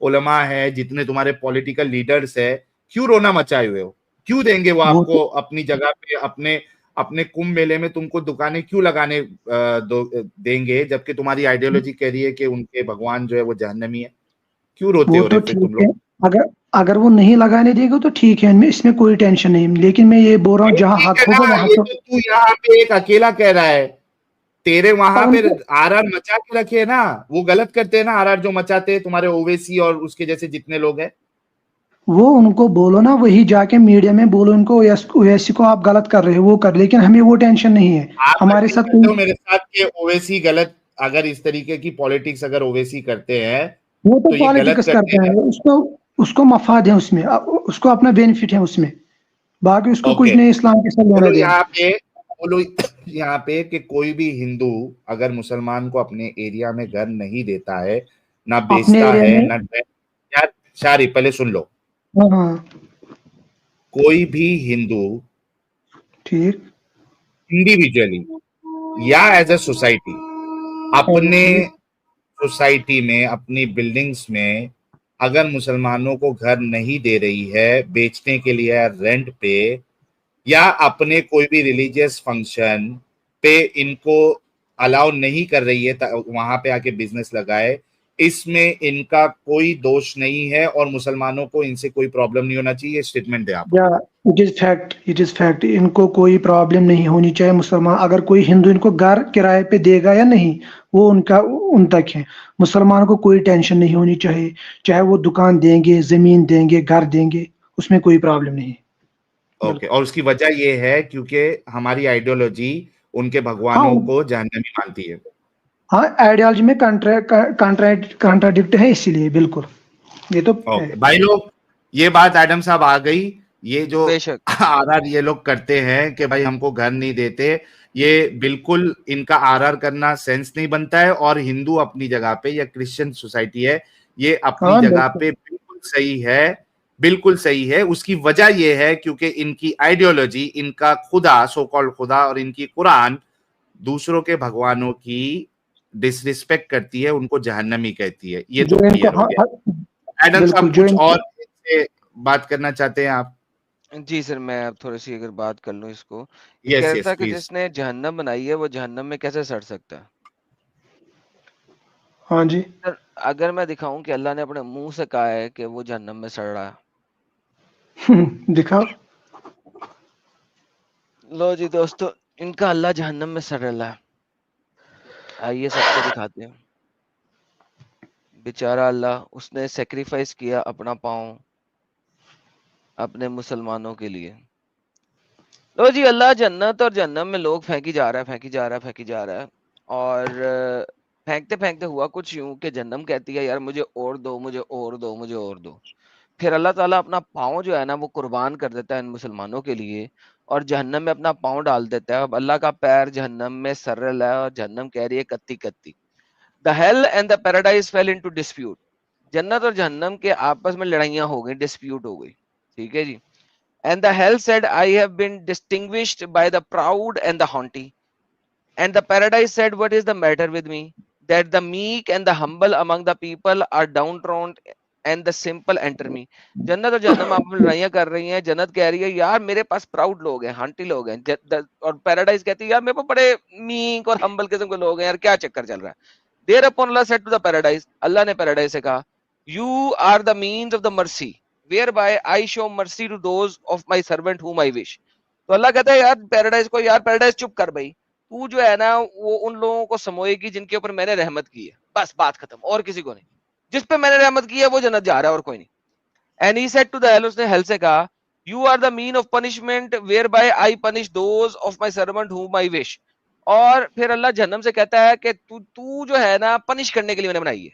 उलमा है, जितने तुम्हारे पॉलिटिकल लीडर्स है, क्यों रोना मचाए हुए हो? क्यों देंगे वो आपको अपनी जगह पे, अपने अपने कुंभ मेले में तुमको दुकानें क्यों लगाने देंगे, जबकि तुम्हारी आइडियोलॉजी कह रही है कि उनके भगवान जो है वो जहन्नमी है? क्यों रोते हो रे फिर तुम लोग? अगर वो नहीं लगाने देगा तो ठीक है, इसमें कोई टेंशन नहीं। लेकिन मैं ये बोल रहा हूँ जहाँ हक होगा वहां तो तू यहाँ पे एक अकेला कह रहा है, तेरे वहां पे आरआर मचा के रखे है ना, वो गलत करते हैं ना आरआर जो मचाते हैं तुम्हारे ओवैसी और उसके जैसे जितने लोग हैं। वो उनको बोलो ना, वही जाके मीडिया में बोलो उनको, ओवैसी को आप गलत कर रहे हो, वो कर। लेकिन हमें वो टेंशन नहीं है। हमारे साथ मेरे साथ के ओवैसी गलत, अगर इस तरीके की पॉलिटिक्स अगर ओवैसी करते हैं वो तो पॉलिटिक्स करते हैं, उसको मफाद है उसमें, उसको अपना बेनिफिट है उसमें, बाकी उसको कुछ नहीं इस्लाम के साथ लेना देना। बोलो यहाँ पे कि कोई भी हिंदू अगर मुसलमान को अपने एरिया में घर नहीं देता है, ना बेचता है, ना यार शारी पहले सुन लो, कोई भी हिंदू ठीक इंडिविजुअली या एज अ सोसाइटी अपने सोसाइटी में, अपनी बिल्डिंग्स में अगर मुसलमानों को घर नहीं दे रही है बेचने के लिए या रेंट पे, या अपने कोई भी रिलीजियस फंक्शन पे इनको अलाउ नहीं कर रही है वहां पे आके बिजनेस लगाए, इसमें इनका कोई दोष नहीं है और मुसलमानों को इनसे कोई प्रॉब्लम नहीं होना चाहिए। स्टेटमेंट दे आप। इट इज फैक्ट, इनको कोई प्रॉब्लम नहीं होनी चाहिए। मुसलमान अगर कोई हिंदू इनको घर किराए पे देगा या नहीं वो उन तक है। मुसलमान को कोई टेंशन नहीं होनी चाहिए, चाहे वो दुकान देंगे, जमीन देंगे, घर देंगे, उसमें कोई प्रॉब्लम नहीं है। ओके और उसकी वजह ये है क्योंकि हमारी आइडियोलॉजी उनके भगवानों हाँ। को जहन्नमी मानती है। हाँ, आइडियोलॉजी में कॉन्ट्राडिक्ट है, इसीलिए बिल्कुल ये तो है। ओके भाई लोग, ये बात एडम साहब आ गई। ये जो बेशक आरआर ये लोग करते हैं कि भाई हमको घर नहीं देते, ये बिल्कुल इनका आरआर करना सेंस नहीं बनता है। और हिंदू अपनी जगह पे या क्रिश्चियन सोसाइटी है, ये अपनी हाँ, जगह बिल्कुल। पे बिल्कुल सही है, बिल्कुल सही है। उसकी वजह ये है क्योंकि इनकी आइडियोलॉजी, इनका खुदा, सो कॉल्ड खुदा, और इनकी कुरान दूसरों के भगवानों की डिसरिस्पेक्ट करती है, उनको जहन्नमी कहती है। ये तो जो इनको क्लियर हो गया। एडम बिल्कुल साहब जो कुछ इनको और इससे बात करना चाहते हैं आप? जी सर, मैं अब थोड़ी सी अगर बात कर लूं इसको, ये कह यस रहा यस था कि प्लीज। जिसने जहन्नम बनाई है वो जहन्नम में कैसे सड़ सकता है। हाँ जी। सर अगर मैं दिखाऊं कि अल्लाह ने अपने मुंह से कहा है कि वो जहन्नम में सड़ रहा है, दिखाओ। लो जी दोस्तों, इनका अल्लाह जहन्नम में सड़ रहा है। आइए सबको दिखाते हैं। बेचारा अल्लाह, उसने सेक्रीफाइस किया अपना पाँव अपने मुसलमानों के लिए। लो जी, अल्लाह जन्नत और जहन्नम में लोग फेंकी जा रहा है, फेंकी जा रहा है, फेंकी जा रहा है। और फेंकते फेंकते हुआ कुछ यूं कि जहन्नम कहती है यार मुझे और दो, मुझे और दो, मुझे और दो। फिर अल्लाह ताला अपना पाँव जो है ना वो कुर्बान कर देता है इन मुसलमानों के लिए और जहन्नम में अपना पाँव डाल देता है। अब अल्लाह का पैर जहन्नम में सर रहा है और जहन्नम कह रही है कत्ती कत्ती। The hell and the paradise fell into dispute. जन्नत और जहन्नम के आपस में लड़ाइयां हो गई, डिस्प्यूट हो गई। ठीक है जी। And the hell said, I have been distinguished by the proud and the haughty. And the paradise said, what is the matter with me? That the meek and the humble among the people are downtrodden and the simple enter me. जन्नत और जहन्नम आपस में लड़ाइयां कर रही हैं। जन्नत कह रही है यार मेरे पास प्राउड लोग हैं, हंटी लोग हैं, और पैराडाइज कहती है यार मेरे पास बड़े मीक और हम्बल किस्म के लोग हैं, यार क्या चक्कर चल रहा है। Thereupon Allah said to the paradise, अल्लाह ने पैराडाइज से कहा, you are the means of the mercy whereby I show mercy to those of my servant whom I wish. तो अल्लाह कहता है यार पैराडाइज को, यार पैराडाइज चुप कर भाई, तू जो है ना वो उन लोगों को समोएगी जिनके ऊपर मैंने रहमत की है, बस बात खत्म, और किसी को नहीं। जिस पे मैंने रहमत की है वो जन्नत जा रहा है और कोई नहीं। And he said to the hell, उसने हेल से कहा, you are the mean of punishment whereby I punish those of my servant whom I wish. और फिर अल्लाह जहन्नम से कहता है कि तू जो है ना पनिश करने के लिए मैंने बनाई है,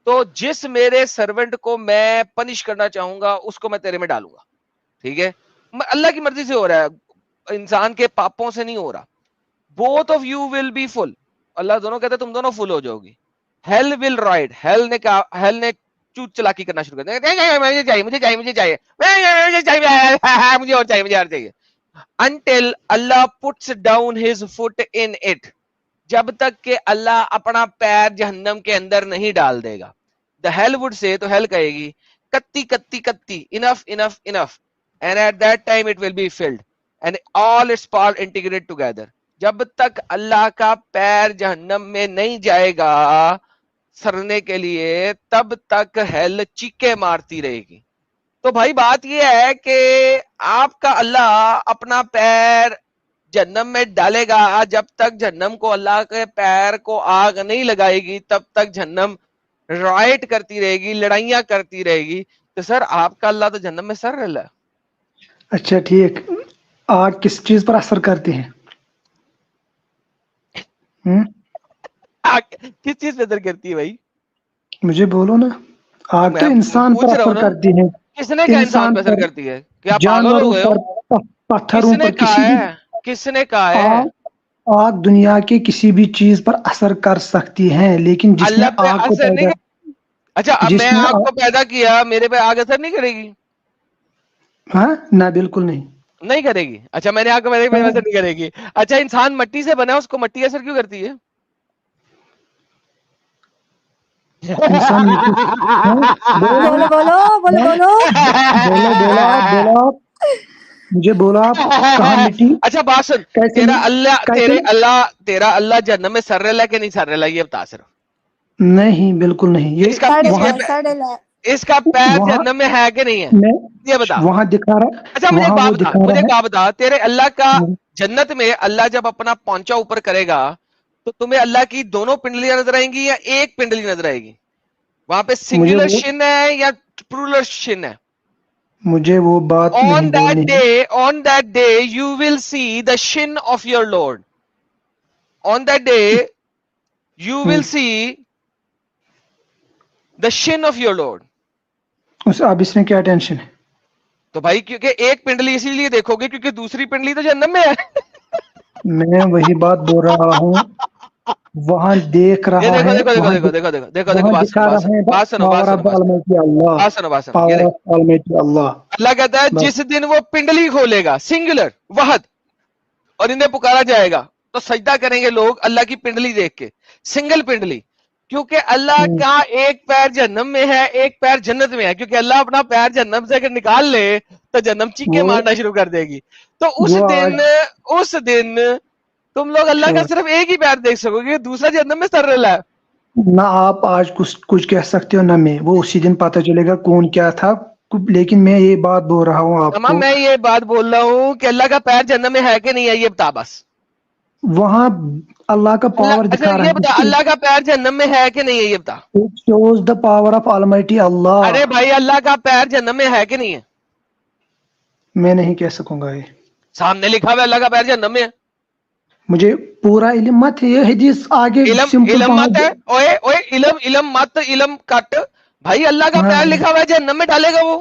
तो जिस मेरे सर्वेंट को मैं पनिश करना चाहूंगा उसको मैं तेरे में डालूंगा। ठीक है, अल्लाह की मर्जी से हो रहा है, इंसान के पापों से नहीं हो रहा। Both of you will be full, Allah दोनों कहते तुम दोनों फुल हो जाओगी। हेल विल राइड, हेल ने कहा, हेल ने चूत चलाकी करना शुरू कर दिया, मुझे चाहिए, मुझे चाहिए, मुझे चाहिए, मुझे चाहिए, मुझे और चाहिए, मुझे और चाहिए। Until Allah puts down his foot in it, जब तक कि अल्लाह अपना पैर जहन्नम के अंदर नहीं डाल देगा। द हेल वुड से, तो हेल कहेगी कत्ती कत्ती कत्ती, enough enough enough, and at that time it will be filled and all its part integrate together. जब तक अल्लाह का पैर जहन्नम में नहीं जाएगा सरने के लिए, तब तक हेल चीखे मारती रहेगी। तो भाई बात यह है कि आपका अल्लाह अपना पैर जहन्नम में डालेगा, जब तक जहन्नम को अल्लाह के पैर को आग नहीं लगाएगी तब तक जहन्नम राइट करती रहेगी, लड़ाइयां करती रहेगी। तो सर आपका अल्लाह तो जहन्नम में सर रहा है। अच्छा ठीक, आग किस चीज पर असर करती है? आग किस चीज पे असर करती है भाई? मुझे बोलो ना। आग तो इंसान पर असर करती है। किसने कहा इंसान पे असर करती है? क्या पागल हो गए हो? पत्थरों पर, किसने कहा है? आग दुनिया के किसी भी चीज पर असर कर सकती है, लेकिन जिसने आग को पैदा, अच्छा अब मैं आग को पैदा किया, मेरे पे आग असर नहीं करेगी? हाँ ना, बिल्कुल नहीं, नहीं करेगी। अच्छा मैंने आग को पैदा किया, असर नहीं करेगी। अच्छा इंसान मट्टी से बना है, उसको मट्टी असर क्यों करती है? इंसान बोलो बोलो बोलो बोलो बोलो मुझे बोलो आप कहाँ मिट्टी? अच्छा बात सुन, तेरा अल्लाह जहन्नम में सर रहा है कि नहीं सर रहा, ये बता सिर्फ। नहीं बिल्कुल नहीं। ये इसका पैर जहन्नम में है कि नहीं है, ये बता। वहां दिखा रहा। अच्छा मुझे एक बात बता, तेरे अल्लाह का जन्नत में अल्लाह जब अपना पौंचा ऊपर करेगा तो तुम्हें अल्लाह की दोनों पिंडलियां नजर आएंगी या एक पिंडली नजर आएगी? वहां पे सिंगुलर शिन है या प्लूरल शिन है? मुझे वो बात on that day you will see the shin of your Lord. on that day you will see the shin of your Lord. उस अब इसमें क्या टेंशन है? तो भाई क्योंकि एक पिंडली इसीलिए देखोगे क्योंकि दूसरी पिंडली तो जन्नत में है। मैं वही बात बोल रहा हूँ, वहां देख रहा ये देखो है, देखो देखो वहां देखो देखो देखो देखो देखो वहां बात दिखा सुनो रहा है बात सुनो बात पावर सुनो ऑफ ऑलमाइटी अल्लाह, बात सुनो बात सुनो। ये पावर देखो ऑफ ऑलमाइटी अल्लाह। अल्लाह कहता है बस। जिस दिन वो पिंडली खोलेगा सिंगुलर वहद और इन्हें पुकारा जाएगा तो सजदा करेंगे लोग अल्लाह की पिंडली देख के, सिंगल पिंडली, क्योंकि अल्लाह का एक पैर जन्नत में है एक पैर जन्नत में है, क्योंकि अल्लाह अपना पैर जन्नत से अगर निकाल ले तो जन्नत चीखे वो- मारना शुरू कर देगी। तो उस दिन तुम लोग अल्लाह का सिर्फ एक ही पैर देख सकोगे, दूसरा जन्नत में सर रला है। ना आप आज कुछ कह सकते हो ना मैं, वो उसी दिन पता चलेगा कौन क्या था। लेकिन मैं ये बात बोल रहा हूँ अम्मा आपको, मैं ये बात बोल रहा हूँ कि अल्लाह का पैर जन्नत में है कि नहीं है, ये बता बस। वहां अल्लाह का पावर दिखा अच्छा रहा ये है। बता अल्लाह का पैर जन्नत में है कि नहीं है, ये बता। It shows the power of Almighty अल्लाह। अरे भाई अल्लाह का पैर जन्नत में है कि नहीं है? मैं नहीं कह सकूंगा ये, सामने लिखा हुआ है अल्लाह का पैर जन्नत में है। मुझे पूरा इल्म मत है, ये हदीस आगे इलम मत है, ओए ओए इलम मत इलम कट। भाई अल्लाह का पैर लिखा हुआ है जन्नत में डालेगा वो।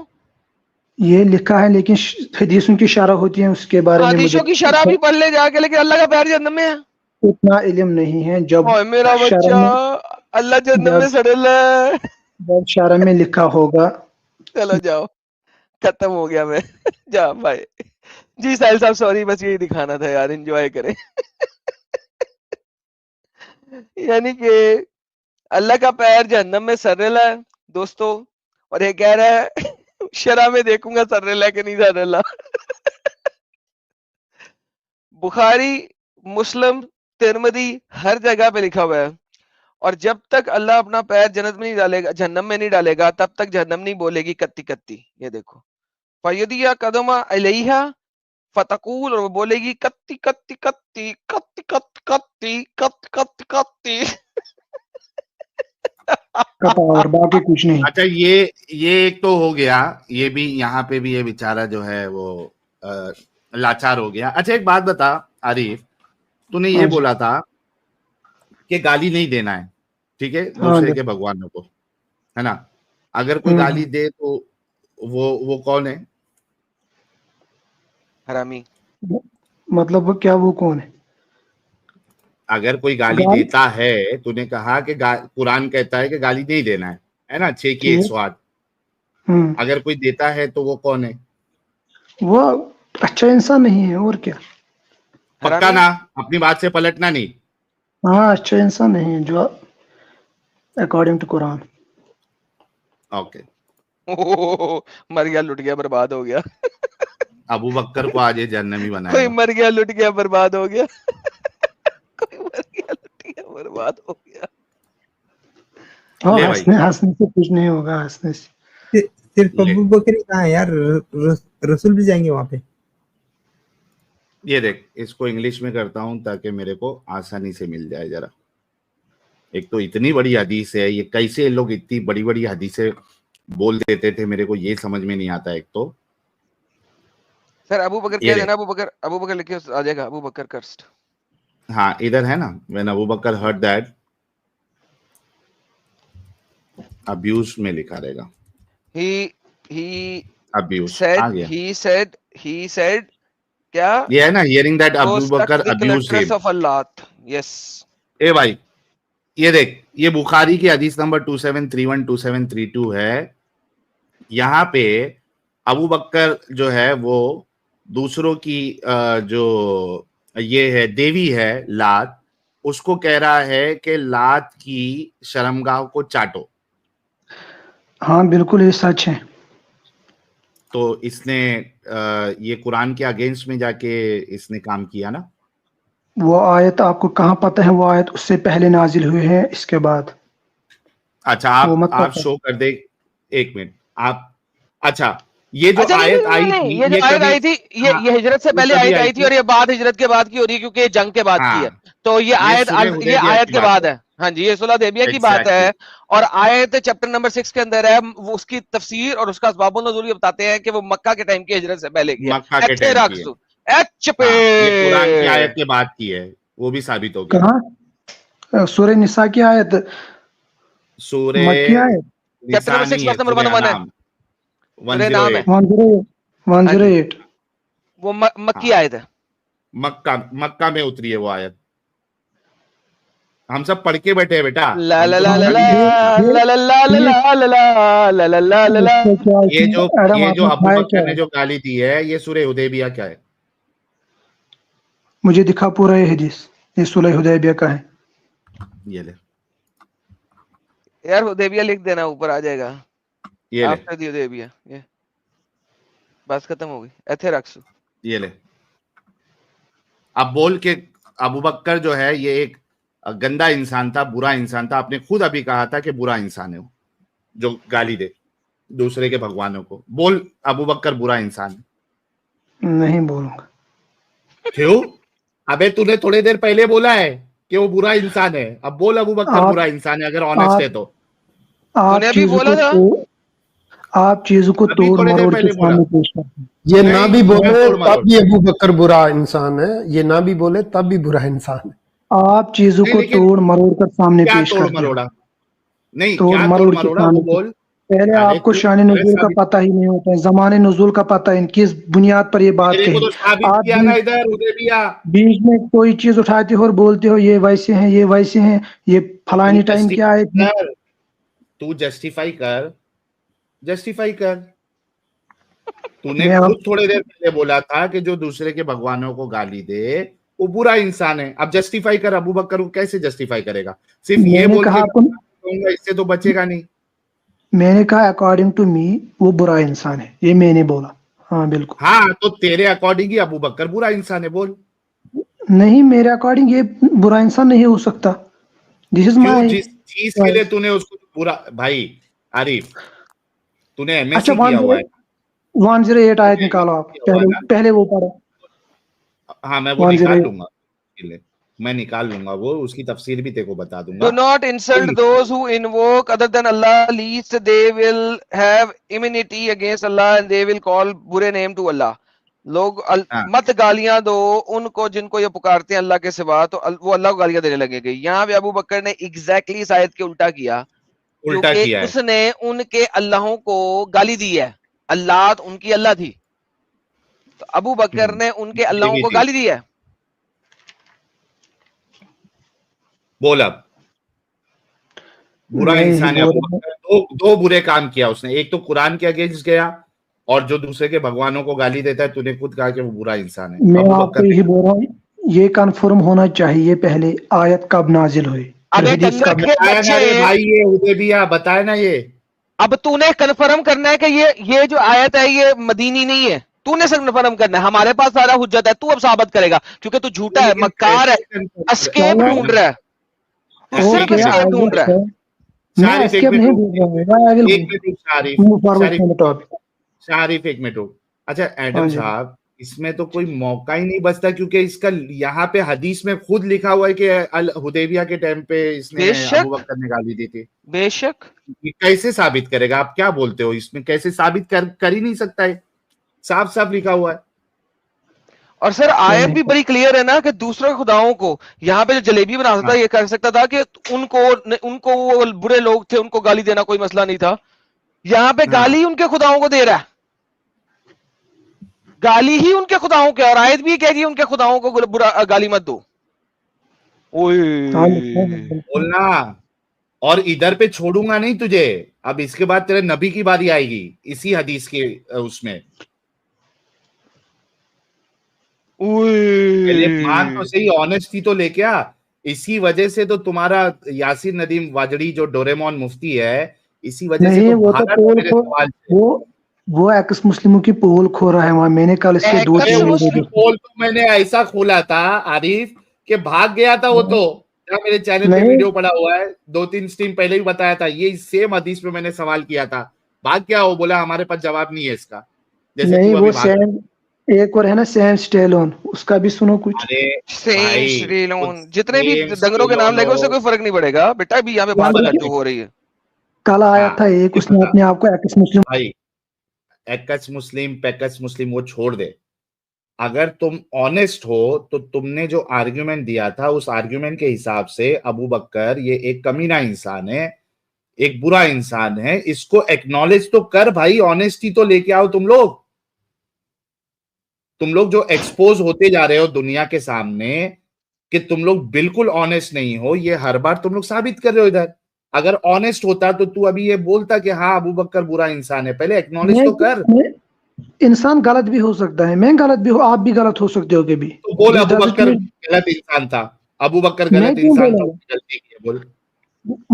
ये लिखा है लेकिन हदीसों की शरह होती है उसके बारे में हदीसों की शरह भी पढ़ ले जाके, लेकिन अल्लाह का पैर जन्नत में है। उतना इल्म नहीं है। जब ओए मेरा बच्चा अल्लाह जन्नत में सड़ल है। जब शरह में लिखा होगा। चलो जाओ खत्म हो गया मैं जा भाई। जी साहिल साहब सॉरी, बस यही दिखाना था यार, एंजॉय करें। यानी कि अल्लाह का पैर जहन्नम में सर्रेला है दोस्तों, और ये कह रहा है शरा में देखूंगा सर्रेला कि नहीं सर्रेला। बुखारी, मुस्लिम, तिरमिजी हर जगह पे लिखा हुआ है, और जब तक अल्लाह अपना पैर जन्नत में नहीं डालेगा, जहन्नम में नहीं डालेगा, तब तक जहन्नम नहीं बोलेगी कत्ती कत्ती। ये देखो फयदिया कदमा अलैहा फतकूल, और वो बोलेगी कत्ती कत्ती कत्ती कत्ती कत्ती कत्ती कत्ती कत्ती कत्ती। और बाकी कुछ नहीं। अच्छा ये एक तो हो गया, ये भी यहाँ पे भी ये बेचारा जो है वो लाचार हो गया। अच्छा एक बात बता आरिफ, तूने ये बोला था कि गाली नहीं देना है, ठीक है, दूसरे के भगवानों को, है ना? अगर कोई गाली दे तो वो कौन है? हरामी। मतलब वो क्या, वो कौन है? अगर कोई गाली देता है, तूने कहा कि कुरान कहता है कि गाली नहीं देना है ना, 6 की 108। अगर कोई देता है तो वो कौन है? वो अच्छा इंसान नहीं है, और क्या? पक्का ना, अपनी बात से पलटना नहीं। हाँ अच्छा इंसान नहीं है जो अकॉर्डिंग टू कुरान। ओके। मर गया, लुट गया, बर्बाद हो गया। अबू बकर को आज ये जहन्नमी बनाया। कोई मर गया, लुट गया, बर्बाद हो गया। कोई मर गया, लुट गया, बर्बाद हो गया। हंसने से कुछ नहीं होगा, हंसने से। सिर्फ अबू बकर ही कहाँ है यार, रसूल भी जाएंगे वहां पे। ये देख, इसको इंग्लिश में करता हूं ताकि मेरे को आसानी से मिल जाए जरा। एक तो इतनी बड़ी हदीस है, ये कैसे लोग इतनी बड़ी बड़ी हदीसें बोल देते थे, मेरे को ये समझ में नहीं आता। एक तो सर अबू बकर क्या देना, अबू बकर लिखे आ जाएगा, अबू बकर कर्स्ट। हाँ इधर है ना, when Abu Bakr heard that abuse में लिखा रहेगा। he अब्यूज आ गया। he said क्या ये है ना, hearing that Abu Bakr abuse him of Allah. Yes ए भाई, ये देख, ये बुखारी की हदीस नंबर 2731 2732 है। यहाँ पे अबू बकर जो है वो दूसरों की जो ये है देवी है लात, उसको कह रहा है कि लात की शर्मगाह को चाटो। हाँ बिल्कुल ये सच है। तो इसने ये कुरान के अगेंस्ट में जाके इसने काम किया ना। वो आयत आपको कहाँ पता है? वो आयत उससे पहले नाजिल हुए हैं, इसके बाद। अच्छा आप शो कर दे, एक मिनट आप। अच्छा ये जो आयत आई थी, ये जो आयत आई थी, ये हिजरत से पहले आयत आई थी, और ये बात हिजरत के बाद की हो रही है, क्योंकि ये जंग के बाद की है। तो ये आयत के बाद है। हाँ जी, ये सुलह हुदैबिया की बात है, और आयत चैप्टर नंबर 6 के अंदर है। वो उसकी तफसीर और उसका असबाबुन नुज़ूल बताते हैं कि वो मक्का के टाइम की हिजरत से पहले की है। मक्का के टाइम की है। कुरान की आयत के बाद की है। वो भी साबित हो गया। कहाँ? सूरह निसा की आयत, सूरह मक्की आयत, चैप्टर नंबर 6 वर्स नंबर 1 है, सूरह नाम है, 108। वो मक्की हाँ, आयत है। मक्का में उतरी है वो आयत। हम सब पढ़ के बैठे हैं बेटा। ला ला ला ला ला ये ला ला ला ला ला ला ला ला ला ला। इससे क्या ये जो एडम अबू आपने खाया क्या बकर ने है? जो गाली दी है, ये सूरह हुदैबिया क्या है? मुझे दिखा पूरा ये हदीस, ये सुलह हुदैबिया का है। ये ले, यार हुदैबिया लिख देना, ऊपर आ जाएगा। ये ले, आफ्टर दी हुदैबिया, ये बस खत्म हो गई। ऐसे रख सु, ये ले। अब बोल के अबू बकर जो है ये एक गंदा इंसान था, बुरा इंसान था। आपने खुद अभी कहा था कि बुरा इंसान है वो, जो गाली दे दूसरे के भगवानों को। बोल अबू बकर बुरा इंसान है। नहीं बोलूंगा। क्यों? अबे तूने थोड़ी देर पहले बोला है कि वो बुरा इंसान है। अब बोल अबू बकर बुरा इंसान है, अगर ऑनेस्ट है तो। तूने अभी बोला था। आप चीजों को अभी तोड़ थोड़ी देर मरोड़ के पहले बोला। सामने पेश करते हैं। ये नहीं, ना भी बोले तोड़ मरोड़। तब भी अबू बकर बुरा इंसान है, ये ना भी बोले तब भी बुरा इंसान है। आप चीजों नहीं, को लेकिन तोड़ मरोड़ कर सामने क्या पेश तोड़ करते हो। मरोड़ा? नहीं, तोड़ क्या तोड़ मरोड़ के मरोड़ा वो सामने बोल। पहले अरे आपको तू शान अरे नुज़ूल का साबित, पता ही नहीं होता है, ज़माने नुज़ूल का पता है, किस बुनियाद पर ये बात तेरे को तो कही। साबित आप किया ना इधर हुदैबिया। बीच में कोई चीज उठाते हो और बोलते हो ये वैसे हैं, ये वैसे हैं, ये फलानी टाइम क्या है। तू जस्टिफाई कर, जस्टिफाई कर। तूने मैं खुद थोड़ी देर पहले बोला था कि जो दूसरे के भगवानों को गाली दे वो बुरा इंसान है। अब जस्टिफाई कर, अबू बकर को कैसे जस्टिफाई करेगा? सिर्फ ये मैंने बोल कहा के आपको, कहूंगा, इससे तो बचेगा नहीं। मैंने कहा अकॉर्डिंग टू मी वो बुरा इंसान है, ये मैंने बोला। हाँ बिल्कुल। हाँ, तो तेरे अकॉर्डिंग ही अबू बकर बुरा इंसान है। बोल। नहीं, मेरे अकॉर्डिंग ये बुरा इंसान नहीं हो सकता। दिस इज क्यों? माय। जिस चीज के लिए तूने उसको बुरा, भाई आरिफ, तूने अच्छा, एमएससी किया हुआ है। 108 आयत निकालो आप, पहले वो पढ़ो। हाँ, मैं वो निकाल लूंगा, मैं निकाल लूंगा वो, उसकी तफसीर भी तेरे को बता दूंगा। Do not insult those who invoke other than Allah, least they will have immunity against Allah and they will call बुरे name to Allah. लोग मत गालियां दो उनको जिनको ये पुकारते हैं अल्लाह के सिवा, तो वो अल्लाह को गालियां देने लगेंगे। यहाँ पे अबू बकर ने एग्जैक्टली इस आयत के उल्टा किया, क्योंकि उसने उनके अल्लाहों को गाली दी है। अल्लाह तो उनकी अल्लाह थी, तो अबू बकर ने उनके अल्लाहों को गाली दी है। बोल अब। बुरा इंसान है अबू बकर। दो बुरे काम किया उसने, एक तो कुरान के अगेंस्ट गया और जो दूसरे के भगवानों को गाली देता है, तूने खुद कहा कि वो बुरा इंसान है। मैं आपको यही बोल रहा हूँ, ये कंफर्म होना चाहिए पहले आयत कब नाजिल हुई। अबे डंगर के बच्चे, भाई ये हुदैबिया बताए ना ये। अब तूने कंफर्म करना है कि ये जो आयत है ये मदीनी नहीं है। तूने कंफर्म करना है, हमारे पास सारा हुज्जत है, तू अब साबित करेगा, क्योंकि तू झूठा है, मक्कार है, एस्केप ढूंढ रहा है, तू सिर्फ एस्केप ढूंढ रहा है। मैं एस्केप नहीं ढूंढ रहा हूं। शारिफ एक मिनट रुक। अच्छा एडम साहब, इसमें तो कोई मौका ही नहीं बचता, क्योंकि इसका यहाँ पे हदीस में खुद लिखा हुआ है कि अल हुदैबिया के टाइम पे इसने अबू बकर ने गाली दी थी। बेशक। कैसे साबित करेगा? आप क्या बोलते हो? इसमें कैसे साबित कर ही नहीं सकता है, साफ साफ लिखा हुआ है। और सर आयत भी बड़ी क्लियर है ना कि दूसरे खुदाओं को, यहाँ पे जो जलेबी बना सकता ये कर सकता था कि उनको वो बुरे लोग थे उनको गाली देना कोई मसला नहीं था। यहाँ पे गाली उनके खुदाओं को दे रहा है, गाली ही उनके खुदाओं के, और आयत भी कहेगी उनके खुदाओं को बुरा गाली मत दो। बोलना, और इधर पे छोड़ूंगा नहीं तुझे। अब इसके बाद तेरे नबी की बारी आएगी इसी हदीस के उसमें। मान तो सही, ऑनेस्टी तो लेके आ। इसी वजह से तो तुम्हारा यासिर नदीम वाजड़ी जो डोरेमोन मुफ्ती है, इसी वजह से तो वो एक्स मुस्लिमों की पोल खो रहा है वहां। मैंने कल इससे पोल तो मैंने ऐसा खोला था आरिफ कि भाग गया था वो। तो मेरे चैनल पे वीडियो पड़ा हुआ है, 2-3 स्ट्रीम पहले भी बताया था, ये सेम हदीस पे मैंने सवाल किया था। भाग गया वो, बोला हमारे पास जवाब नहीं है इसका। जैसे नहीं, वो सैम एक और है ना, सैम स्टेलोन, उसका भी सुनो कुछ। सैम स्टेलोन, जितने भी दंगरों के नाम लेगा उससे कोई फर्क नहीं पड़ेगा बेटा। अभी यहाँ पे बात हो रही है। कल आया था एक, उसने अपने आप को एक्स मुस्लिम, भाई एक्स मुस्लिम पैकस मुस्लिम वो छोड़ दे। अगर तुम ऑनेस्ट हो तो तुमने जो आर्ग्यूमेंट दिया था उस आर्ग्यूमेंट के हिसाब से अबू बकर ये एक कमीना इंसान है, एक बुरा इंसान है, इसको एक्नॉलेज तो कर भाई, ऑनेस्टी तो लेके आओ तुम लोग जो एक्सपोज होते जा रहे हो दुनिया के सामने कि तुम लोग बिल्कुल ऑनेस्ट नहीं हो, ये हर बार तुम लोग साबित कर रहे हो इधर। अगर ऑनेस्ट होता तो तू अभी ये बोलता कि हाँ अबू बकर बुरा इंसान है, पहले एक्नॉलेज तो कर। इंसान गलत भी हो सकता है, मैं गलत भी हो, आप भी गलत हो सकते हो कभी। तो बोल अबू बकर गलत इंसान था, अबू बकर गलत इंसान था, गलती की है, बोल।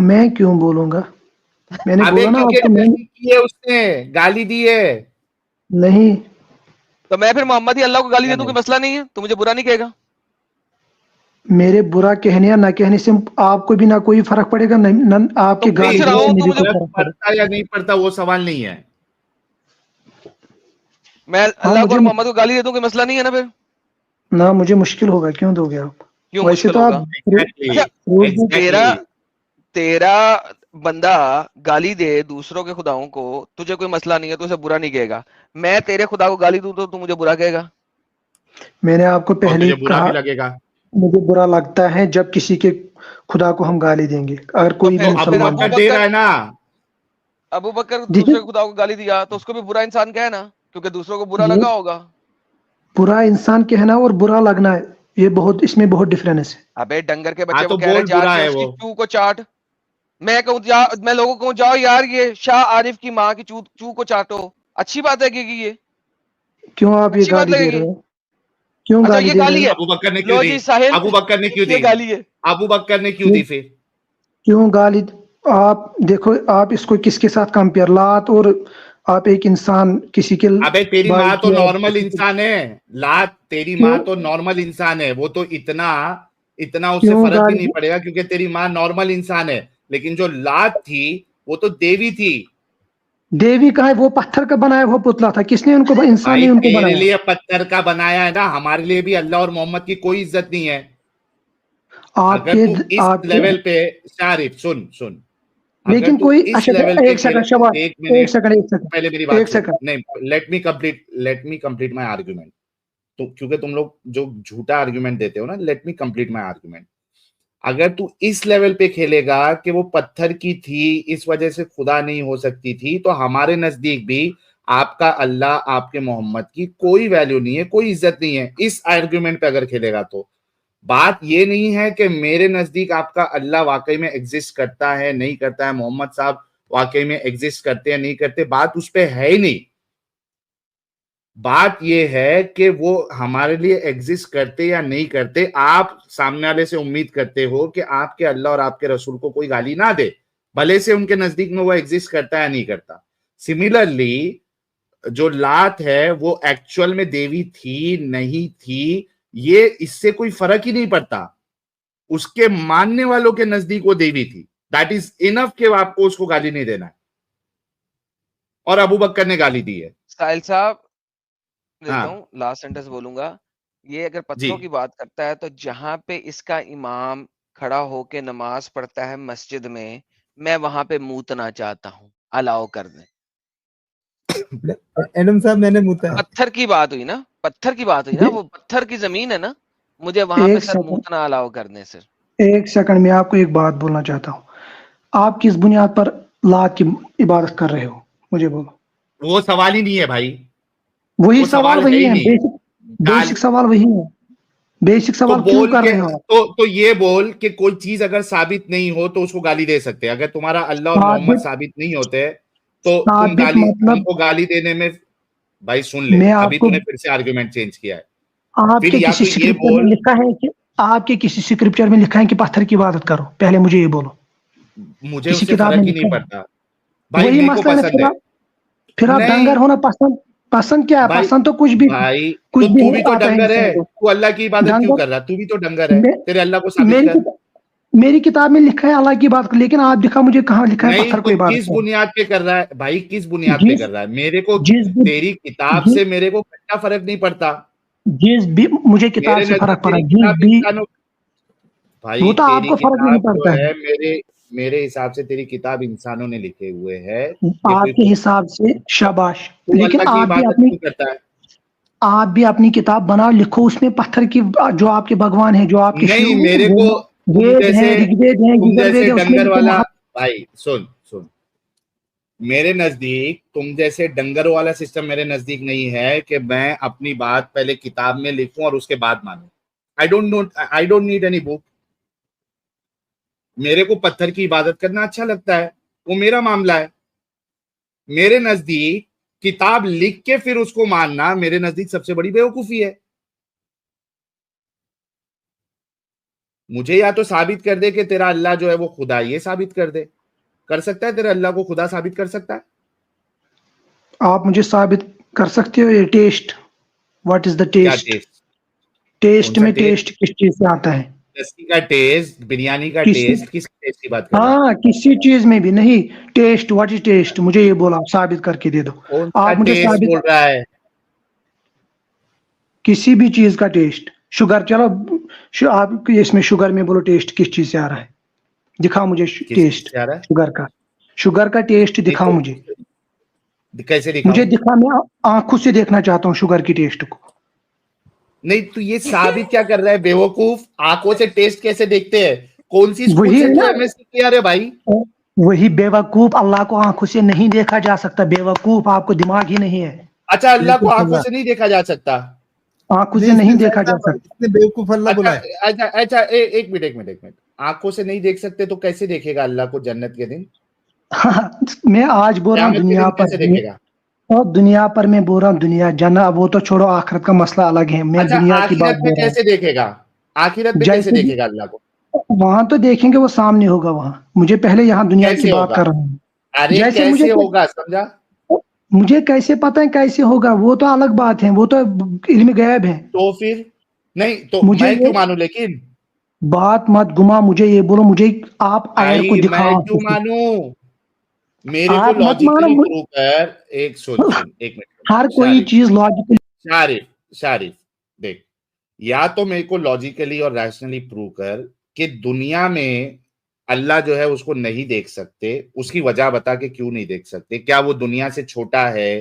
मैं क्यों बोलूंगा? मैंने बोला ना आपको, गलती की है, उसने गाली दी है। नहीं तो मैं फिर मोहम्मद ही अल्लाह को गाली दे दूं, कोई मसला नहीं है, तो मुझे बुरा नहीं कहेगा। मेरे बुरा कहने या ना कहने से आपको भी ना कोई फर्क पड़ेगा, न आपके गाली पूछ रहा हूं, से तो मुझे मुझे पड़ता या नहीं पड़ता वो सवाल नहीं है। मैं अल्लाह को और मोहम्मद को गाली दे दूं, कोई मसला नहीं है ना फिर? ना मुझे मुश्किल होगा, क्यों दोगे आप? क्यों वैसे मुश्किल तो होगा? आप तेरा बंदा गाली दे दूसरों के खुदाओं को, तुझे कोई मसला नहीं है, तो उसे बुरा नहीं कहेगा। मैं तेरे खुदा को गाली दूं तो तू मुझे बुरा कहेगा? मैंने आपको पहले बुरा भी कहा, लगेगा। मुझे बुरा लगता है जब किसी के खुदा को हम गाली देंगे। अगर कोई भी मुसलमान दे रहा है ना, अबू बकर दूसरे खुदा को गाली दिया तो उसको भी बुरा इंसान कहना, क्योंकि दूसरों को बुरा लगा होगा। बुरा इंसान कहना और बुरा लगना है, ये बहुत, इसमें बहुत डिफरेंस है। अबे डंगर के बच्चे तो को कह रहे जा उसकी चू को चाट, मैं कहूँ जा, मैं लोगों को कहूँ जाओ यार ये शाह आरिफ की माँ की चू को चाटो, अच्छी बात है कि ये क्यों आप ये गाली दे रहे हो? क्यों गाली दे रहे हो? अबू बकर ने क्यों दी? अबू बकर ने क्यों दी गाली? अबू बकर ने क्यों दी? फिर क्यों गाली? आप देखो, आप इसको किसके साथ कंपेयर, लात और आप एक इंसान किसी के। अबे तेरी माँ तो नॉर्मल इंसान है, लात तेरी माँ तो नॉर्मल इंसान है, वो तो इतना उससे फर्क भी नहीं पड़ेगा क्योंकि तेरी माँ नॉर्मल इंसान है। लेकिन जो लात थी वो तो देवी थी। देवी का है, वो पत्थर का बनाया हुआ पुतला था, किसने उनको, इंसान ने उनको बनाया। तेरे लिए पत्थर का बनाया है ना, हमारे लिए भी अल्लाह और मोहम्मद की कोई इज्जत नहीं है। अगर तू इस लेवल पे शारिफ सुन, लेकिन कोई एक सेकंड पहले मेरी बात नहीं, let me complete my argument. तो क्योंकि तुम लोग जो झूठा आर्गुमेंट देते हो ना, let me complete my argument. अगर तू इस लेवल पे खेलेगा कि वो पत्थर की थी इस वजह से खुदा नहीं हो सकती थी, तो हमारे नजदीक भी आपका अल्लाह, आपके मोहम्मद की कोई वैल्यू नहीं है, कोई इज्जत नहीं है। इस आर्गुमेंट पे अगर खेलेगा तो बात ये नहीं है कि मेरे नजदीक आपका अल्लाह वाकई में एग्जिस्ट करता है नहीं करता है, मोहम्मद साहब वाकई में एग्जिस्ट करते हैं नहीं करते, बात उस पे है ही नहीं। बात ये है कि वो हमारे लिए एग्जिस्ट करते या नहीं करते। आप सामने वाले से उम्मीद करते हो कि आपके अल्लाह और आपके रसूल को कोई गाली ना दे, भले से उनके नजदीक में वो एग्जिस्ट करता है नहीं करता। सिमिलरली जो लात है वो एक्चुअल में देवी थी नहीं थी, ये इससे कोई फर्क ही नहीं पड़ता। उसके मानने वालों के नजदीक वो देवी थी, दैट इज इनफ कि आपको उसको गाली नहीं देना है। और अबू बकर ने गाली दी है। साहिल साहब देता हूँ, लास्ट सेंटेंस बोलूंगा। ये अगर पत्थरों की बात करता है तो जहां पे इसका इमाम खड़ा होके नमाज पढ़ता है मस्जिद में, मैं वहां पे मूतना चाहता हूँ, अलाउ कर दें। एडम साहब मैंने मूता है। पत्थर की बात हुई ना, पत्थर की बात हुई ना, वो पत्थर की जमीन है ना, मुझे वहां पे सर मूतना अलाउ कर दें सर। एक सेकंड में आपको एक बात बोलना चाहता हूँ। आप किस बुनियाद पर लात की इबादत कर रहे हो, मुझे बोलो। वो सवाल ही नहीं है भाई, वही सवाल वही है, बेसिक सवाल वही है। बेसिक सवाल क्यों कर रहे हो? तो ये बोल कि कोई चीज अगर साबित नहीं हो तो उसको गाली दे सकते हैं। अगर तुम्हारा अल्लाह और मोहम्मद साबित नहीं होते तो तुमको गाली देने में, भाई सुन ले, अभी तूने फिर से आर्गुमेंट चेंज किया है। आपके किसी स्क्रिप्चर में लिखा है कि, आपके किसी स्क्रिप्चर में लिखा है कि पत्थर की इबादत करो? पहले मुझे ये बोलो। मुझे उससे फर्क ही नहीं पड़ता भाई, मेरे को पसंद है। फिर आप डंगर होना पसंद क्या है? पसंद तो कुछ भी भाई, तो तू भी तो डंगर है, तू अल्लाह की इबादत क्यों कर रहा? तू भी तो डंगर है, तेरे अल्लाह को साबित कर। मेरी किताब में लिखा है अल्लाह की बात, लेकिन आप दिखा मुझे कहाँ लिखा है पत्थर को इबादत। किस बुनियाद पे कर रहा है भाई, किस बुनियाद पे कर रहा है? मेरे को तेरी किताब से मेरे को क्या फर्क नहीं पड़ता। जिस भी मुझे किताब से फर्क पड़ा, जिस भी भाई, वो तो आपको फर्क नहीं पड़ता है। मेरे हिसाब से तेरी किताब इंसानों ने लिखे हुए हैं, आपके हिसाब से शाबाश, लेकिन आप भी अपनी करता है। आप भी अपनी किताब बनाओ, लिखो उसमें पत्थर की जो आपके भगवान है, जो आपके नहीं, शिव मेरे को तुम वेद जैसे है, ऋग्वेद है, तुम यजुर्वेद जैसे है, उसमें डंगर लिखो वाला भाई सुन सुन, मेरे नजदीक तुम जैसे डंगर वाला सिस्टम मेरे नजदीक नहीं है कि मैं अपनी बात पहले किताब में लिखूं और उसके बाद मानूं। I don't need any book. मेरे को पत्थर की इबादत करना अच्छा लगता है, वो मेरा मामला है। मेरे नजदीक किताब लिख के फिर उसको मानना मेरे नजदीक सबसे बड़ी बेवकूफी है। मुझे या तो साबित कर दे कि तेरा अल्लाह जो है वो खुदा है, ये साबित कर दे। कर सकता है तेरे अल्लाह को खुदा साबित कर सकता है? आप मुझे साबित कर सकते हो ये टेस्ट, व्हाट इज द क्या टेस्ट? टेस्ट? टेस्ट कौन सा में टेस्ट? टेस्ट किस चीज से आता है? लस्सी का टेस्ट, बिरयानी का किसी, टेस्ट, किस टेस्ट की बात कर रहे हैं? हाँ किसी चीज में भी नहीं। Test, what is test? मुझे ये बोला, साबित करके दे दो। कौन सा आप मुझे टेस्ट साबित, बोल रहा है? किसी भी चीज का टेस्ट। शुगर, चलो आप इसमें शुगर में बोलो टेस्ट किस चीज से आ रहा है, दिखाओ मुझे किस चीज टेस्ट से आ रहा है? शुगर का। शुगर का टेस्ट नहीं दिखाओ तो मुझे। कैसे मुझे दिखाऊं? दिखा, मैं आंखों से देखना चाहता हूँ शुगर की टेस्ट को। नहीं तो ये साबित क्या कर रहा है बेवकूफ? आंखों से टेस्ट कैसे देखते हैं? कौन सी स्कूल वही से है तू ना, एमएससी किया रे भाई? वही बेवकूफ, अल्लाह को आंखों से नहीं देखा जा सकता। बेवकूफ, आपको दिमाग ही नहीं है। अच्छा, अल्लाह को बेवकूफ आंखों अल्लाह से नहीं देखा जा सकता? आंखों से नहीं, नहीं इसने देखा जा साहब सकता। इसने बेवकूफ अल्लाह बोला अच्छा है। अच्छा अच्छा, एक मिनट एक मिनट एक मिनट। आंखों से नहीं देख सकते तो कैसे देखेगा अल्लाह को जन्नत के दिन? हाँ, मैं आज बोल रहा हूँ क़यामत के दुनिया दिन पर, कैसे देखेगा? और दुनिया पर मैं बोल रहा हूँ, दुनिया जन्नत वो तो छोड़ो, आखिरत का मसला अलग है, मैं अच्छा, दुनिया की बात आखिरत में बोल रहा कैसे देखेगा? आखिरत हूँ। में कैसे जैसे देखेगा अल्लाह को? वहां तो देखेंगे, वो सामने होगा वहां। मुझे पहले यहाँ दुनिया की कैसे बात होगा? कर रहा हूँ। अरे जैसे कैसे होगा, समझा? मुझे कैसे पता है कैसे होगा, वो तो अलग बात है, वो तो इल्म गैब है। तो फिर नहीं तो मुझे मैं ये क्यों मानूं लेकिन? बात मत घुमा, मुझे ये बोलो, मुझे आप आयर को भाई मैं दिखाओ। क्यों मानूं? मेरे को आप मत मानो, लॉजिकली प्रूव कर। एक सुन सुन, एक मिनट हर कोई शारिफ, चीज लॉजिकल। शारिफ, शारिफ, देख, या तो मेरे को लॉजिकली और रैशनली प्रूव कर कि दुनिया में अल्लाह जो है उसको नहीं देख सकते, उसकी वजह बता के क्यों नहीं देख सकते। क्या वो दुनिया से छोटा है?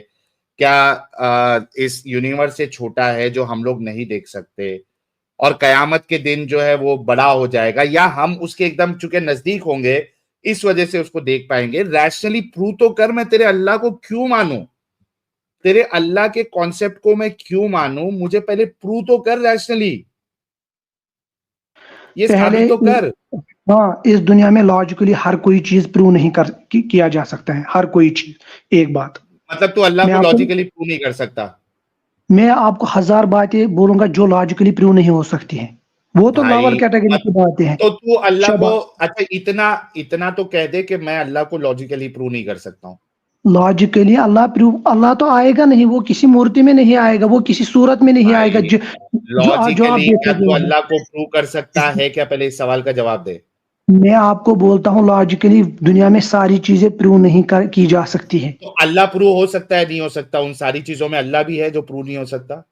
क्या इस यूनिवर्स से छोटा है जो हम लोग नहीं देख सकते? और कयामत के दिन जो है वो बड़ा हो जाएगा, या हम उसके एकदम चूंकि नजदीक होंगे इस वजह से उसको देख पाएंगे। रैशनली प्रूव तो कर, मैं तेरे अल्लाह को क्यों मानूं? तेरे अल्लाह के कॉन्सेप्ट को मैं क्यों मानूं? मुझे पहले प्रूव तो कर रैशनली, ये पहले साबित तो कर। हाँ, इस दुनिया में लॉजिकली हर कोई चीज प्रूव नहीं किया जा सकता है, हर कोई चीज। एक बात मतलब तू अल्लाह मैं को आपको लॉजिकली प्रूव नहीं कर सकता? मैं आपको 1000 बातें बोलूंगा जो लॉजिकली प्रूव नहीं हो सकती है, वो तो भाई लोअर कैटेगरी की बातें हैं। तो तू अल्लाह को, शबा अच्छा इतना इतना तो कह दे कि मैं अल्लाह को लॉजिकली प्रूव नहीं कर सकता हूँ। लॉजिकली अल्लाह प्रूव, अल्लाह तो आएगा नहीं, वो किसी मूर्ति में नहीं आएगा, वो किसी सूरत में नहीं आएगा भाई जो आप लॉजिकली क्या तू देखोगे। अल्लाह को प्रूव कर सकता है क्या? पहले इस सवाल का जवाब दे। मैं आपको बोलता हूँ लॉजिकली दुनिया में सारी चीजें प्रूव नहीं की जा सकती है। तो अल्लाह प्रूव हो सकता है, नहीं हो सकता? उन सारी चीजों में अल्लाह भी है जो प्रूव नहीं हो सकता?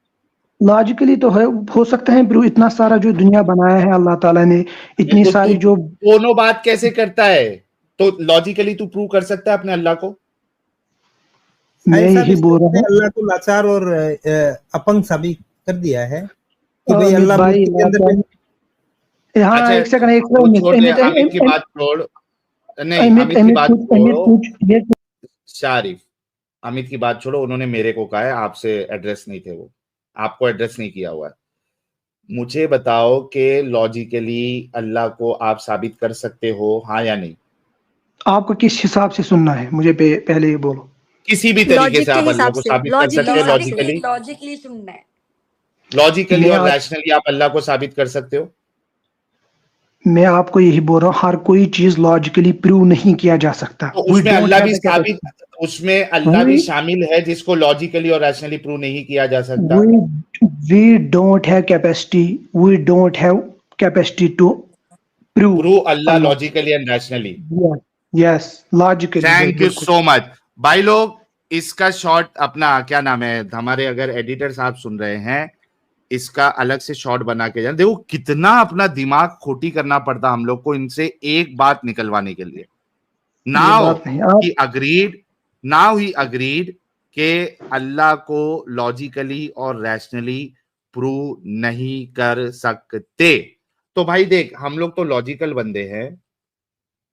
लॉजिकली तो है, हो सकता है प्रूव। इतना सारा जो दुनिया बनाया है अल्लाह ताला ने, इतनी तो तू सारी जो, दोनों बात कैसे करता है? तो लॉजिकली तू प्रूव कर सकता है अपने अल्लाह को? मैं साहिब यही बोल रहा इसने हूँ। अल्लाह को लाचार और अपंग साबित कर दिया है कि भाई अमित अल्लाह भाई, मूर्ति के अंदर हाँ अच्छा एक सेकंड, एक वो छोड़ दे, सेकंड, अमित की बात छोड़। नहीं, अमित अमित की अमित बात कुछ, अमित छोड़ो। कुछ ये शारिफ, अमित की बात छोड़ो। उन्होंने मेरे को कहा है, आपसे एड्रेस नहीं थे वो, आपको एड्रेस नहीं किया हुआ है। मुझे बताओ कि लॉजिकली अल्लाह को आप साबित कर सकते हो, हाँ या नहीं? आपको किस हिसाब से सुनना है मुझे पहले ये बोलो। किसी भी तरीके लॉजिक से के आप अल्लाह हिसाब को से, साबित कर लॉजिक के सकते हो। हिसाब से। लॉजिकली, लॉजिकली सुनना है। लॉजिकली मैं और आप, रैशनली आप अल्लाह को साबित कर सकते हो? मैं आपको यही बोल रहा हूँ, हर कोई चीज लॉजिकली प्रूव नहीं किया जा सकता। तो वी उसमें डोंट अल्लाह हैव भी द साबित, कैपेसिटी, उसमें अल्लाह भी शामिल है जिसको लॉजिकली और रैशनली प्रूव नहीं किया जा सकता? We we don't have capacity, we don't have capacity to prove prove Allah Allah. Logically and rationally. Yes, logically, thank you बिल्कुल। सो मच भाई लोग। इसका शॉर्ट अपना क्या नाम है, हमारे अगर एडिटर साहब सुन रहे हैं, इसका अलग से शॉर्ट बना के जाए। देखो कितना अपना दिमाग खोटी करना पड़ता हम लोग को इनसे एक बात निकलवाने के लिए। ये नाउ बात नहीं आप, he agreed, now he agreed कि अल्लाह को लॉजिकली और रैशनली प्रूव नहीं कर सकते। तो भाई देख, हम लोग तो लॉजिकल बंदे हैं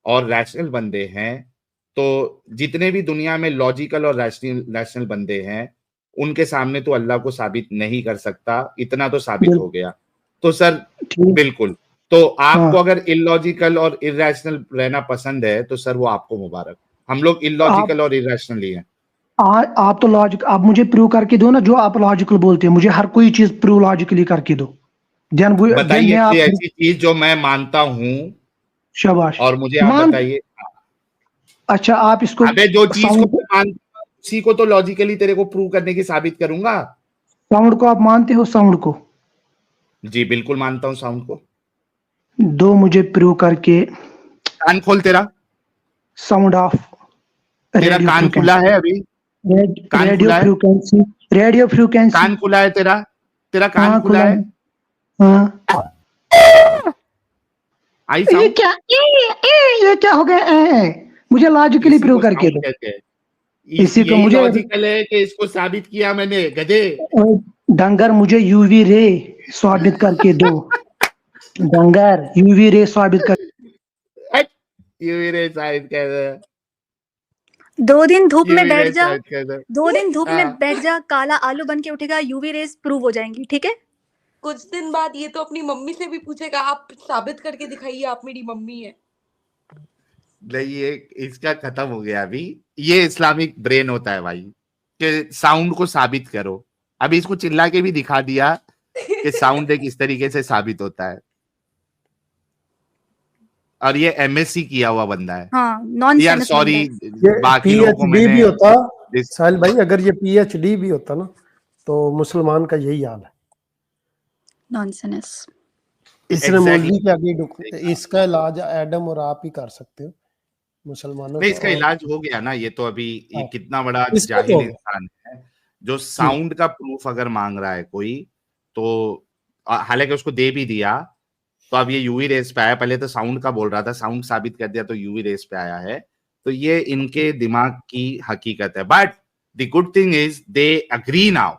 और रैशनल बंदे हैं, तो जितने भी दुनिया में लॉजिकल और रैशनल बंदे हैं उनके सामने तो अल्लाह को साबित नहीं कर सकता, इतना तो साबित हो गया। तो सर ठीक। बिल्कुल, तो आपको हाँ। अगर इलॉजिकल और इरैशनल रहना पसंद है तो सर वो आपको मुबारक। हम लोग इलॉजिकल और इरैशनल ही हैं। आप तो लॉजिक, आप मुझे प्रूव करके दो ना जो आप लॉजिकल बोलते हैं, मुझे हर कोई चीज प्रूव लॉजिकली करके दो। देन बताइए मैं कोई आप ऐसी चीज जो मैं मानता हूं शाबाश और मुझे आप बताइए। अच्छा, आप इसको अबे जो चीज को साउंड मैं मानता हूं उसी को तो लॉजिकली तेरे को प्रूव करने की साबित करूंगा। साउंड को आप मानते हो? साउंड को जी बिल्कुल मानता हूं। साउंड को दो मुझे प्रूव करके। कान खोल तेरा, साउंड ऑफ तेरा रेडियो कान खुला है अभी? कान रेडियो खुला है? Frequency, radio frequency. कान खुला है तेरा? तेरा कान हाँ, खुला है? हाँ। आई ये साउंड? क्या ये क्या हो गया? मुझे लॉजिकली इसी प्रूव को करके साउंड दो। कहते हैं। इसी को यही मुझे लॉजिकल है कि इसको साबित किया मैंने, गधे। डंगर, मुझे यूवी रे साबित करके दो। डंगर, यूवी रे साबित कर। ये मेरे साबित कर दे, 2 दिन धूप ये में बैठ मेरे जा, साबित कर दे। 2 दिन धूप में हाँ। बैठ जा, काला आलू बन के उठेगा, यूवी रेज प्रूव हो जाएंगी, ठीक है? कुछ दिन बाद ये तो अपनी मम्मी से भी पूछेगा, आप साबित करके दिखाइए आप मेरी मम्मी है। नहीं, ये इसका खत्म हो गया अभी। ये इस्लामिक ब्रेन होता है भाई कि साउंड को साबित करो। अभी इसको चिल्ला के भी दिखा दिया कि साउंड एक इस तरीके से साबित होता है। और ये एमएससी किया हुआ बंदा है। हाँ, यार नॉनसेंस सॉरी, बंदा है। ये बाकी लोगों को पीएचडी भी मैंने होता इस- साहिल भाई, अगर ये पीएचडी भी होता ना तो मुसलमान का यही हाल है। नॉनसेंस। इसने Exactly. मौलवी के आगे इसका इलाज एडम और आप ही कर सकते हो मुसलमानों नहीं, का। इसका और इलाज हो गया ना। ये तो अभी ये हाँ, कितना बड़ा इसका तो जाहिल हो गया। इंसान है जो साउंड का प्रूफ अगर मांग रहा है कोई, तो हालांकि उसको दे भी दिया, तो अब ये यूवी रेस पे आया। पहले तो साउंड का बोल रहा था, साउंड साबित कर दिया तो यूवी रेस पे आया है। तो ये इनके दिमाग की हकीकत है। But the good thing is they agree now.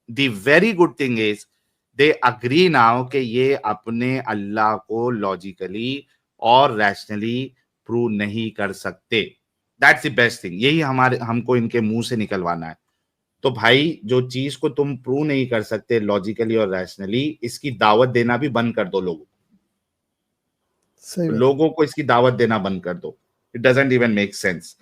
The very good thing is they agree now कि ये अपने अल्लाह को लॉजिकली और रैशनली प्रूव नहीं कर सकते। That's the best thing. यही हमको इनके मुंह से निकलवाना है। तो भाई जो चीज को तुम प्रूव नहीं कर सकते लॉजिकली और रैशनली, इसकी दावत देना भी बंद कर दो। सही बात। लोगों को इसकी दावत देना बंद कर दो। It doesn't even make sense.